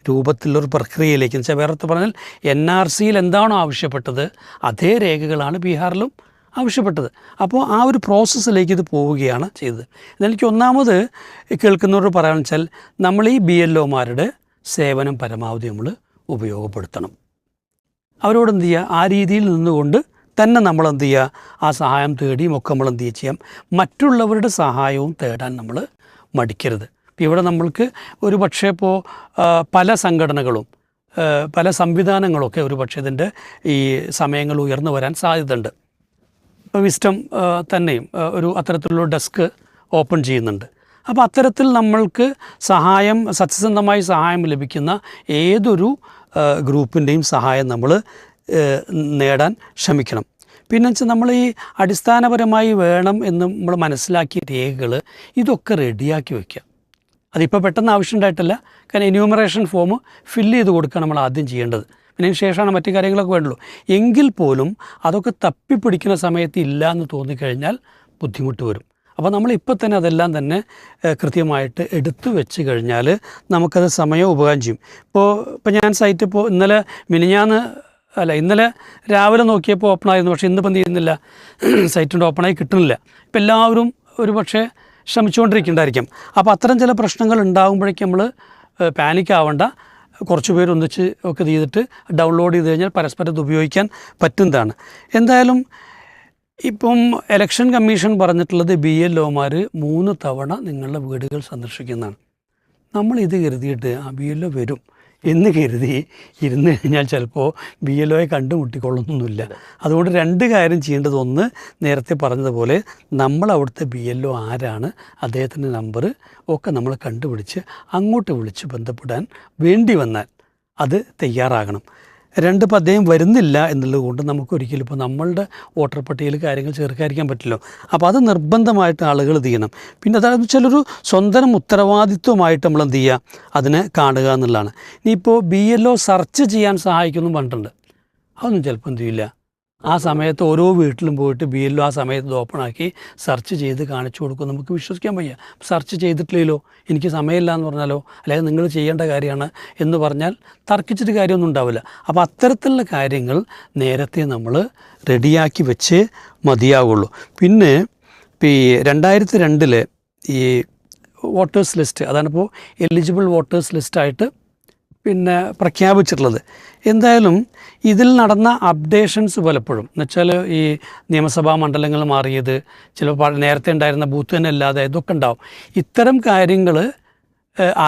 രൂപത്തിലുള്ളൊരു പ്രക്രിയയിലേക്ക്, എന്ന് വെച്ചാൽ വേറെ പറഞ്ഞാൽ NRCയിൽ എന്താണോ ആവശ്യപ്പെട്ടത് അതേ രേഖകളാണ് ബീഹാറിലും ആവശ്യപ്പെട്ടത്. അപ്പോൾ ആ ഒരു പ്രോസസ്സിലേക്ക് ഇത് പോവുകയാണ് ചെയ്തത്. ഇതെനിക്ക് ഒന്നാമത് കേൾക്കുന്നവരോട് പറയാമെന്ന് വെച്ചാൽ നമ്മൾ ഈ BLOമാരുടെ സേവനം പരമാവധി നമ്മൾ ഉപയോഗപ്പെടുത്തണം. അവരോട് എന്ത് ചെയ്യുക, ആ രീതിയിൽ നിന്നുകൊണ്ട് തന്നെ നമ്മൾ എന്ത് ചെയ്യുക, ആ സഹായം തേടിയും ഒക്കെ നമ്മൾ എന്ത് ചെയ്യാം, മറ്റുള്ളവരുടെ സഹായവും തേടാൻ നമ്മൾ മടിക്കരുത്. ഇപ്പോൾ ഇവിടെ നമ്മൾക്ക് ഒരു പക്ഷേ ഇപ്പോൾ പല സംഘടനകളും പല സംവിധാനങ്ങളൊക്കെ ഒരു പക്ഷേ ഇതിൻ്റെ ഈ സമയങ്ങൾ ഉയർന്നു വരാൻ സാധ്യതയുണ്ട്. ഇപ്പോൾ വിസ്റ്റം തന്നെയും ഒരു അത്തരത്തിലുള്ള ഡെസ്ക് ഓപ്പൺ ചെയ്യുന്നുണ്ട്. അപ്പോൾ അത്തരത്തിൽ നമ്മൾക്ക് സഹായം, സത്യസന്ധമായി സഹായം ലഭിക്കുന്ന ഏതൊരു ഗ്രൂപ്പിൻ്റെയും സഹായം നമ്മൾ നേടാൻ ശ്രമിക്കണം. പിന്നെ വെച്ചാൽ നമ്മൾ ഈ അടിസ്ഥാനപരമായി വേണം എന്ന് നമ്മൾ മനസ്സിലാക്കിയ രേഖകൾ ഇതൊക്കെ റെഡിയാക്കി വയ്ക്കുക. അതിപ്പോൾ പെട്ടെന്ന് ആവശ്യമുണ്ടായിട്ടില്ല. കാരണം എന്യൂമറേഷൻ ഫോം ഫില്ല് ചെയ്ത് കൊടുക്കുക നമ്മൾ ആദ്യം ചെയ്യേണ്ടത്. പിന്നെ അതിന് ശേഷമാണ് മറ്റു കാര്യങ്ങളൊക്കെ വേണ്ടുള്ളൂ. എങ്കിൽ പോലും അതൊക്കെ തപ്പിപ്പിടിക്കുന്ന സമയത്ത് ഇല്ല എന്ന് തോന്നിക്കഴിഞ്ഞാൽ ബുദ്ധിമുട്ട് വരും. അപ്പോൾ നമ്മളിപ്പോൾ തന്നെ അതെല്ലാം തന്നെ കൃത്യമായിട്ട് എടുത്തു വെച്ച് കഴിഞ്ഞാൽ നമുക്കത് സമയം ഉപകാരം ചെയ്യും. ഇപ്പോൾ ഞാൻ സൈറ്റ് ഇപ്പോൾ ഇന്നലെ രാവിലെ നോക്കിയപ്പോൾ ഓപ്പണായിരുന്നു. പക്ഷേ ഇന്നിപ്പോൾ എന്ത് ചെയ്യുന്നില്ല, സൈറ്റിൻ്റെ ഓപ്പണായി കിട്ടുന്നില്ല. ഇപ്പോൾ എല്ലാവരും ഒരു പക്ഷേ ശ്രമിച്ചുകൊണ്ടിരിക്കുന്നുണ്ടായിരിക്കും. അപ്പോൾ അത്തരം ചില പ്രശ്നങ്ങൾ ഉണ്ടാകുമ്പോഴേക്കും നമ്മൾ പാനിക് ആവേണ്ട. കുറച്ച് പേര് ഒന്നിച്ച് ഒക്കെ ചെയ്തിട്ട് ഡൗൺലോഡ് ചെയ്ത് കഴിഞ്ഞാൽ പരസ്പരം ഇത് ഉപയോഗിക്കാൻ പറ്റുന്നതാണ്. എന്തായാലും ഇപ്പം ഇലക്ഷൻ കമ്മീഷൻ പറഞ്ഞിട്ടുള്ളത് BLOമാർ 3 തവണ നിങ്ങളുടെ വീടുകൾ സന്ദർശിക്കുന്നതാണ്. നമ്മളിത് കരുതിയിട്ട് ആ BLO വരും എന്ന് കരുതി ഇരുന്ന് കഴിഞ്ഞാൽ ചിലപ്പോൾ BLOയെ കണ്ടുമുട്ടിക്കൊള്ളുന്നൊന്നുമില്ല. അതുകൊണ്ട് 2 കാര്യം ചെയ്യേണ്ടത്. ഒന്ന്, നേരത്തെ പറഞ്ഞതുപോലെ നമ്മൾ അവിടുത്തെ BLO ആരാണ്, അദ്ദേഹത്തിൻ്റെ നമ്പർ ഒക്കെ നമ്മൾ കണ്ടുപിടിച്ച് അങ്ങോട്ട് വിളിച്ച് ബന്ധപ്പെടാൻ വേണ്ടി വന്നാൽ അത് തയ്യാറാകണം. 2, ഇപ്പോൾ അദ്ദേഹം വരുന്നില്ല എന്നുള്ളത് കൊണ്ട് നമുക്കൊരിക്കലും ഇപ്പോൾ നമ്മളുടെ വോട്ടർ പട്ടികയിൽ കാര്യങ്ങൾ ചേർക്കാതിരിക്കാൻ പറ്റില്ലോ. അപ്പോൾ അത് നിർബന്ധമായിട്ട് ആളുകൾ ഇത് ചെയ്യണം. പിന്നെ അതായത് വെച്ചാലൊരു സ്വന്തം ഉത്തരവാദിത്വമായിട്ട് നമ്മൾ എന്ത് ചെയ്യുക, അതിനെ കാണുക എന്നുള്ളതാണ്. ഇനിയിപ്പോൾ BLO സെർച്ച് ചെയ്യാൻ സഹായിക്കുന്നു പറഞ്ഞിട്ടുണ്ട്. അതൊന്നും ചിലപ്പോൾ എന്ത് ചെയ്യില്ല, ആ സമയത്ത് ഓരോ വീട്ടിലും പോയിട്ട് BLO ആ സമയത്ത് ഓപ്പണാക്കി സെർച്ച് ചെയ്ത് കാണിച്ചു കൊടുക്കും. നമുക്ക് വിശ്വസിക്കാൻ വയ്യ. സെർച്ച് ചെയ്തിട്ടില്ലല്ലോ, എനിക്ക് സമയമില്ല എന്ന് പറഞ്ഞാലോ, അല്ലെങ്കിൽ നിങ്ങൾ ചെയ്യേണ്ട കാര്യമാണ് എന്ന് പറഞ്ഞാൽ തർക്കിച്ചിട്ട് കാര്യമൊന്നും ഉണ്ടാവില്ല. അപ്പോൾ അത്തരത്തിലുള്ള കാര്യങ്ങൾ നേരത്തെ നമ്മൾ റെഡിയാക്കി വെച്ച് മതിയാവുള്ളൂ. പിന്നെ ഈ 2002 ഈ വോട്ടേഴ്സ് ലിസ്റ്റ്, അതാണിപ്പോൾ എലിജിബിൾ വോട്ടേഴ്സ് ലിസ്റ്റായിട്ട് പിന്നെ പ്രഖ്യാപിച്ചിട്ടുള്ളത്. എന്തായാലും ഇതിൽ നടന്ന അപ്ഡേഷൻസ് പലപ്പോഴും എന്നുവെച്ചാൽ ഈ നിയമസഭാ മണ്ഡലങ്ങൾ മാറിയത്, ചിലപ്പോൾ നേരത്തെ ഉണ്ടായിരുന്ന ബൂത്ത് തന്നെ അല്ലാതെ ഇതൊക്കെ ഉണ്ടാവും. ഇത്തരം കാര്യങ്ങൾ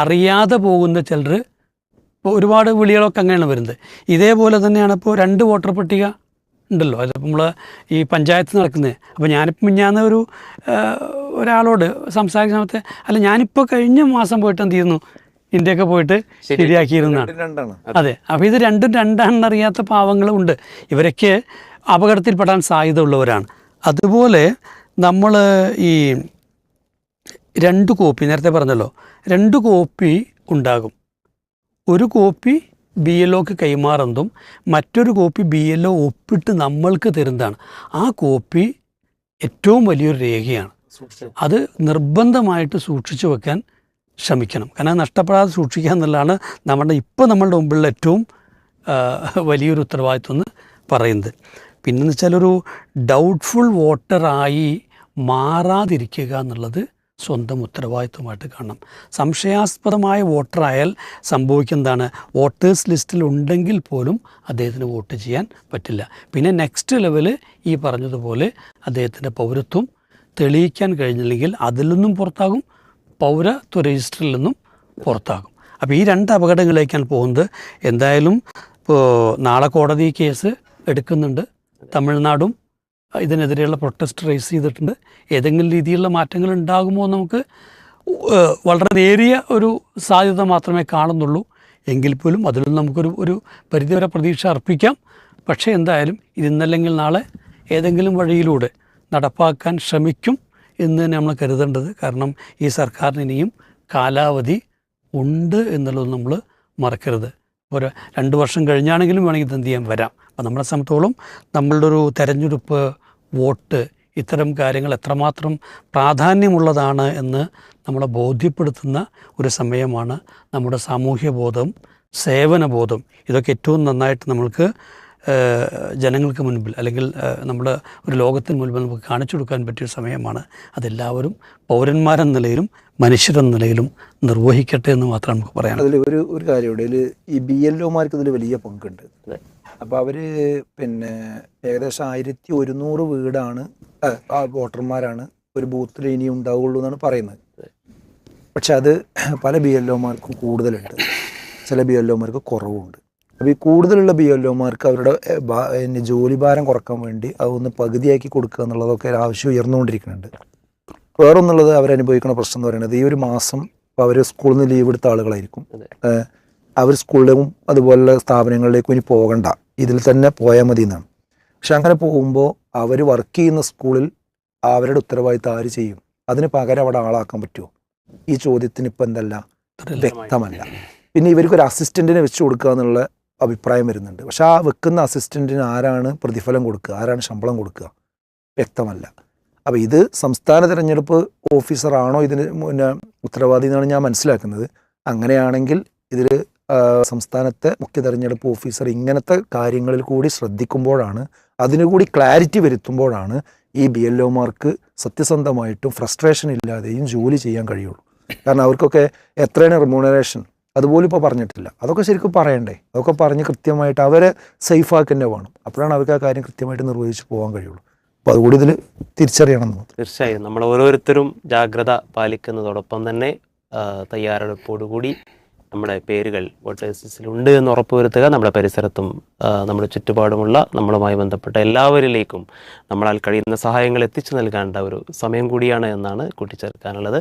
അറിയാതെ പോകുന്ന ചിലർ ഇപ്പോൾ ഒരുപാട് വിളികളൊക്കെ അങ്ങനെയാണ് വരുന്നത്. ഇതേപോലെ തന്നെയാണ് ഇപ്പോൾ 2 വോട്ടർ പട്ടിക ഉണ്ടല്ലോ, അതിപ്പോൾ നമ്മൾ ഈ പഞ്ചായത്ത് നടക്കുന്നത്. അപ്പോൾ ഞാനിപ്പോൾ ഒരാളോട് സംസാരിക്കുന്ന സമയത്ത്, അല്ല ഞാനിപ്പോൾ കഴിഞ്ഞ മാസം പോയിട്ട് എന്ത് ചെയ്യുന്നു, ഇന്ത്യയൊക്കെ പോയിട്ട് ശരിയാക്കിയിരുന്നതാണ്. അതെ, അപ്പോൾ ഇത് 2ഉം 2 അറിയാത്ത പാവങ്ങളും ഉണ്ട്. ഇവരൊക്കെ അപകടത്തിൽപ്പെടാൻ സാധ്യത ഉള്ളവരാണ്. അതുപോലെ നമ്മൾ ഈ 2 കോപ്പി നേരത്തെ പറഞ്ഞല്ലോ, 2 കോപ്പി ഉണ്ടാകും. ഒരു കോപ്പി BLOക്ക് കൈമാറുന്നതും മറ്റൊരു കോപ്പി BLO ഒപ്പിട്ട് നമ്മൾക്ക് തരുന്നതാണ്. ആ കോപ്പി ഏറ്റവും വലിയൊരു രേഖയാണ്. അത് നിർബന്ധമായിട്ട് സൂക്ഷിച്ചു വെക്കാൻ ശ്രമിക്കണം. കാരണം നഷ്ടപ്പെടാതെ സൂക്ഷിക്കുക എന്നുള്ളതാണ് നമ്മളുടെ മുമ്പിലുള്ള ഏറ്റവും വലിയൊരു ഉത്തരവാദിത്വം എന്ന് പറയുന്നത്. പിന്നെന്ന് വെച്ചാൽ ഒരു ഡൗട്ട്ഫുൾ വോട്ടറായി മാറാതിരിക്കുക എന്നുള്ളത് സ്വന്തം ഉത്തരവാദിത്വമായിട്ട് കാണണം. സംശയാസ്പദമായ വോട്ടറായാൽ സംഭവിക്കുന്നതാണ്, വോട്ടേഴ്സ് ലിസ്റ്റിൽ ഉണ്ടെങ്കിൽ പോലും അദ്ദേഹത്തിന് വോട്ട് ചെയ്യാൻ പറ്റില്ല. പിന്നെ നെക്സ്റ്റ് ലെവല് ഈ പറഞ്ഞതുപോലെ അദ്ദേഹത്തിൻ്റെ പൗരത്വം തെളിയിക്കാൻ കഴിഞ്ഞില്ലെങ്കിൽ അതിൽ നിന്നും പുറത്താകും, പൗരത്വ രജിസ്റ്ററിൽ നിന്നും പുറത്താകും. അപ്പോൾ ഈ 2 അപകടങ്ങളിലേക്കാണ് പോകുന്നത്. എന്തായാലും ഇപ്പോൾ നാളെ കോടതി കേസ് എടുക്കുന്നുണ്ട്. തമിഴ്നാടും ഇതിനെതിരെയുള്ള പ്രൊട്ടസ്റ്റ് റേസ് ചെയ്തിട്ടുണ്ട്. ഏതെങ്കിലും രീതിയിലുള്ള മാറ്റങ്ങൾ ഉണ്ടാകുമോ നമുക്ക് വളരെ നേരിയ ഒരു സാധ്യത മാത്രമേ കാണുന്നുള്ളൂ. എങ്കിൽ പോലും അതിലും നമുക്കൊരു പരിധിവരെ പ്രതീക്ഷ അർപ്പിക്കാം. പക്ഷേ എന്തായാലും ഇത് ഇന്നല്ലെങ്കിൽ നാളെ ഏതെങ്കിലും വഴിയിലൂടെ നടപ്പാക്കാൻ ശ്രമിക്കും എന്ന് തന്നെ നമ്മൾ കരുതേണ്ടത്. കാരണം ഈ സർക്കാരിന് ഇനിയും കാലാവധി ഉണ്ട് എന്നുള്ളത് നമ്മൾ മറക്കരുത്. ഒരു 2 വർഷം കഴിഞ്ഞാണെങ്കിലും വേണമെങ്കിൽ ഇത് എന്ത് ചെയ്യാൻ വരാം. അപ്പം നമ്മളെ സംബന്ധിച്ചോളം നമ്മളുടെ ഒരു തെരഞ്ഞെടുപ്പ്, വോട്ട്, ഇത്തരം കാര്യങ്ങൾ എത്രമാത്രം പ്രാധാന്യമുള്ളതാണ് എന്ന് നമ്മളെ ബോധ്യപ്പെടുത്തുന്ന ഒരു സമയമാണ്. നമ്മുടെ സാമൂഹ്യബോധം, സേവനബോധം, ഇതൊക്കെ ഏറ്റവും നന്നായിട്ട് നമ്മൾക്ക് ജനങ്ങൾക്ക് മുൻപിൽ അല്ലെങ്കിൽ നമ്മുടെ ഒരു ലോകത്തിന് മുൻപിൽ നമുക്ക് കാണിച്ചു കൊടുക്കാൻ പറ്റിയൊരു സമയമാണ്. അതെല്ലാവരും പൗരന്മാരെന്ന നിലയിലും മനുഷ്യരെന്ന നിലയിലും നിർവഹിക്കട്ടെ എന്ന് മാത്രം നമുക്ക് പറയാം. അതിൽ ഒരു കാര്യമുണ്ട്. ഇതിൽ ഈ BLOമാർക്ക് ഇതിൽ വലിയ പങ്കുണ്ട്. അപ്പോൾ അവർ പിന്നെ ഏകദേശം 1100 വീടാണ് വോട്ടർമാരാണ് ഒരു ബൂത്തിൽ ഇനി ഉണ്ടാവുള്ളൂ എന്നാണ് പറയുന്നത്. പക്ഷെ അത് പല BLOമാർക്കും കൂടുതലുണ്ട്, ചില BLOമാർക്ക് കുറവുണ്ട്. അപ്പോൾ ഈ കൂടുതലുള്ള BLOമാർക്ക് അവരുടെ ജോലിഭാരം കുറക്കാൻ വേണ്ടി അതൊന്ന് പകുതിയാക്കി കൊടുക്കുക എന്നുള്ളതൊക്കെ ഒരു ആവശ്യം ഉയർന്നുകൊണ്ടിരിക്കുന്നുണ്ട്. വേറൊന്നുള്ളത് അവരനുഭവിക്കുന്ന പ്രശ്നം എന്ന് പറയുന്നത്, ഈ ഒരു മാസം ഇപ്പോൾ അവർ സ്കൂളിൽ നിന്ന് ലീവ് എടുത്ത ആളുകളായിരിക്കും. അവർ സ്കൂളിലേക്കും അതുപോലുള്ള സ്ഥാപനങ്ങളിലേക്കും ഇനി പോകണ്ട, ഇതിൽ തന്നെ പോയാൽ മതി എന്നാണ്. പക്ഷെ അങ്ങനെ പോകുമ്പോൾ അവർ വർക്ക് ചെയ്യുന്ന സ്കൂളിൽ അവരുടെ ഉത്തരവാദിത്തം ആര് ചെയ്യും? അതിന് പകരം അവിടെ ആളാക്കാൻ പറ്റുമോ? ഈ ചോദ്യത്തിന് ഇപ്പം എന്തല്ല, വ്യക്തമല്ല. പിന്നെ ഇവർക്കൊരു അസിസ്റ്റൻറ്റിനെ വെച്ച് കൊടുക്കുക എന്നുള്ള അഭിപ്രായം വരുന്നുണ്ട്. പക്ഷെ ആ വെക്കുന്ന അസിസ്റ്റൻറ്റിന് ആരാണ് പ്രതിഫലം കൊടുക്കുക, ആരാണ് ശമ്പളം കൊടുക്കുക? വ്യക്തമല്ല. അപ്പോൾ ഇത് സംസ്ഥാന തിരഞ്ഞെടുപ്പ് ഓഫീസറാണോ ഇതിന് ഉത്തരവാദി എന്നാണ് ഞാൻ മനസ്സിലാക്കുന്നത്. അങ്ങനെയാണെങ്കിൽ ഇതിൽ സംസ്ഥാനത്തെ മുഖ്യ തെരഞ്ഞെടുപ്പ് ഓഫീസർ ഇങ്ങനത്തെ കാര്യങ്ങളിൽ കൂടി ശ്രദ്ധിക്കുമ്പോഴാണ്, അതിനുകൂടി ക്ലാരിറ്റി വരുത്തുമ്പോഴാണ് ഈ BLOമാർക്ക് സത്യസന്ധമായിട്ടും ഫ്രസ്ട്രേഷൻ ഇല്ലാതെയും ജോലി ചെയ്യാൻ കഴിയുള്ളൂ. കാരണം അവർക്കൊക്കെ എത്രയാണ് റിമ്യൂണറേഷൻ അതുപോലും ഇപ്പോൾ പറഞ്ഞിട്ടില്ല. അതൊക്കെ ശരിക്കും പറയണ്ടേ? അതൊക്കെ പറഞ്ഞ് കൃത്യമായിട്ട് അവരെ സേഫാക്കി തന്നെ വേണം. അപ്പോഴാണ് അവർക്ക് ആ കാര്യം കൃത്യമായിട്ട് നിർവഹിച്ച് പോകാൻ കഴിയുള്ളൂ. അപ്പോൾ അതുകൂടി ഇതിൽ തിരിച്ചറിയണം. തീർച്ചയായും നമ്മൾ ഓരോരുത്തരും ജാഗ്രത പാലിക്കുന്നതോടൊപ്പം തന്നെ തയ്യാറെടുപ്പോടുകൂടി നമ്മുടെ പേരുകൾ വോട്ടേഴ്സ് ലിസ്റ്റിൽ ഉണ്ട് എന്ന് ഉറപ്പുവരുത്തുക. നമ്മുടെ പരിസരത്തും നമ്മുടെ ചുറ്റുപാടുമുള്ള നമ്മളുമായി ബന്ധപ്പെട്ട എല്ലാവരിലേക്കും നമ്മളാൽ കഴിയുന്ന സഹായങ്ങൾ എത്തിച്ചു നൽകേണ്ട ഒരു സമയം കൂടിയാണ് എന്നാണ് കൂട്ടിച്ചേർക്കാനുള്ളത്.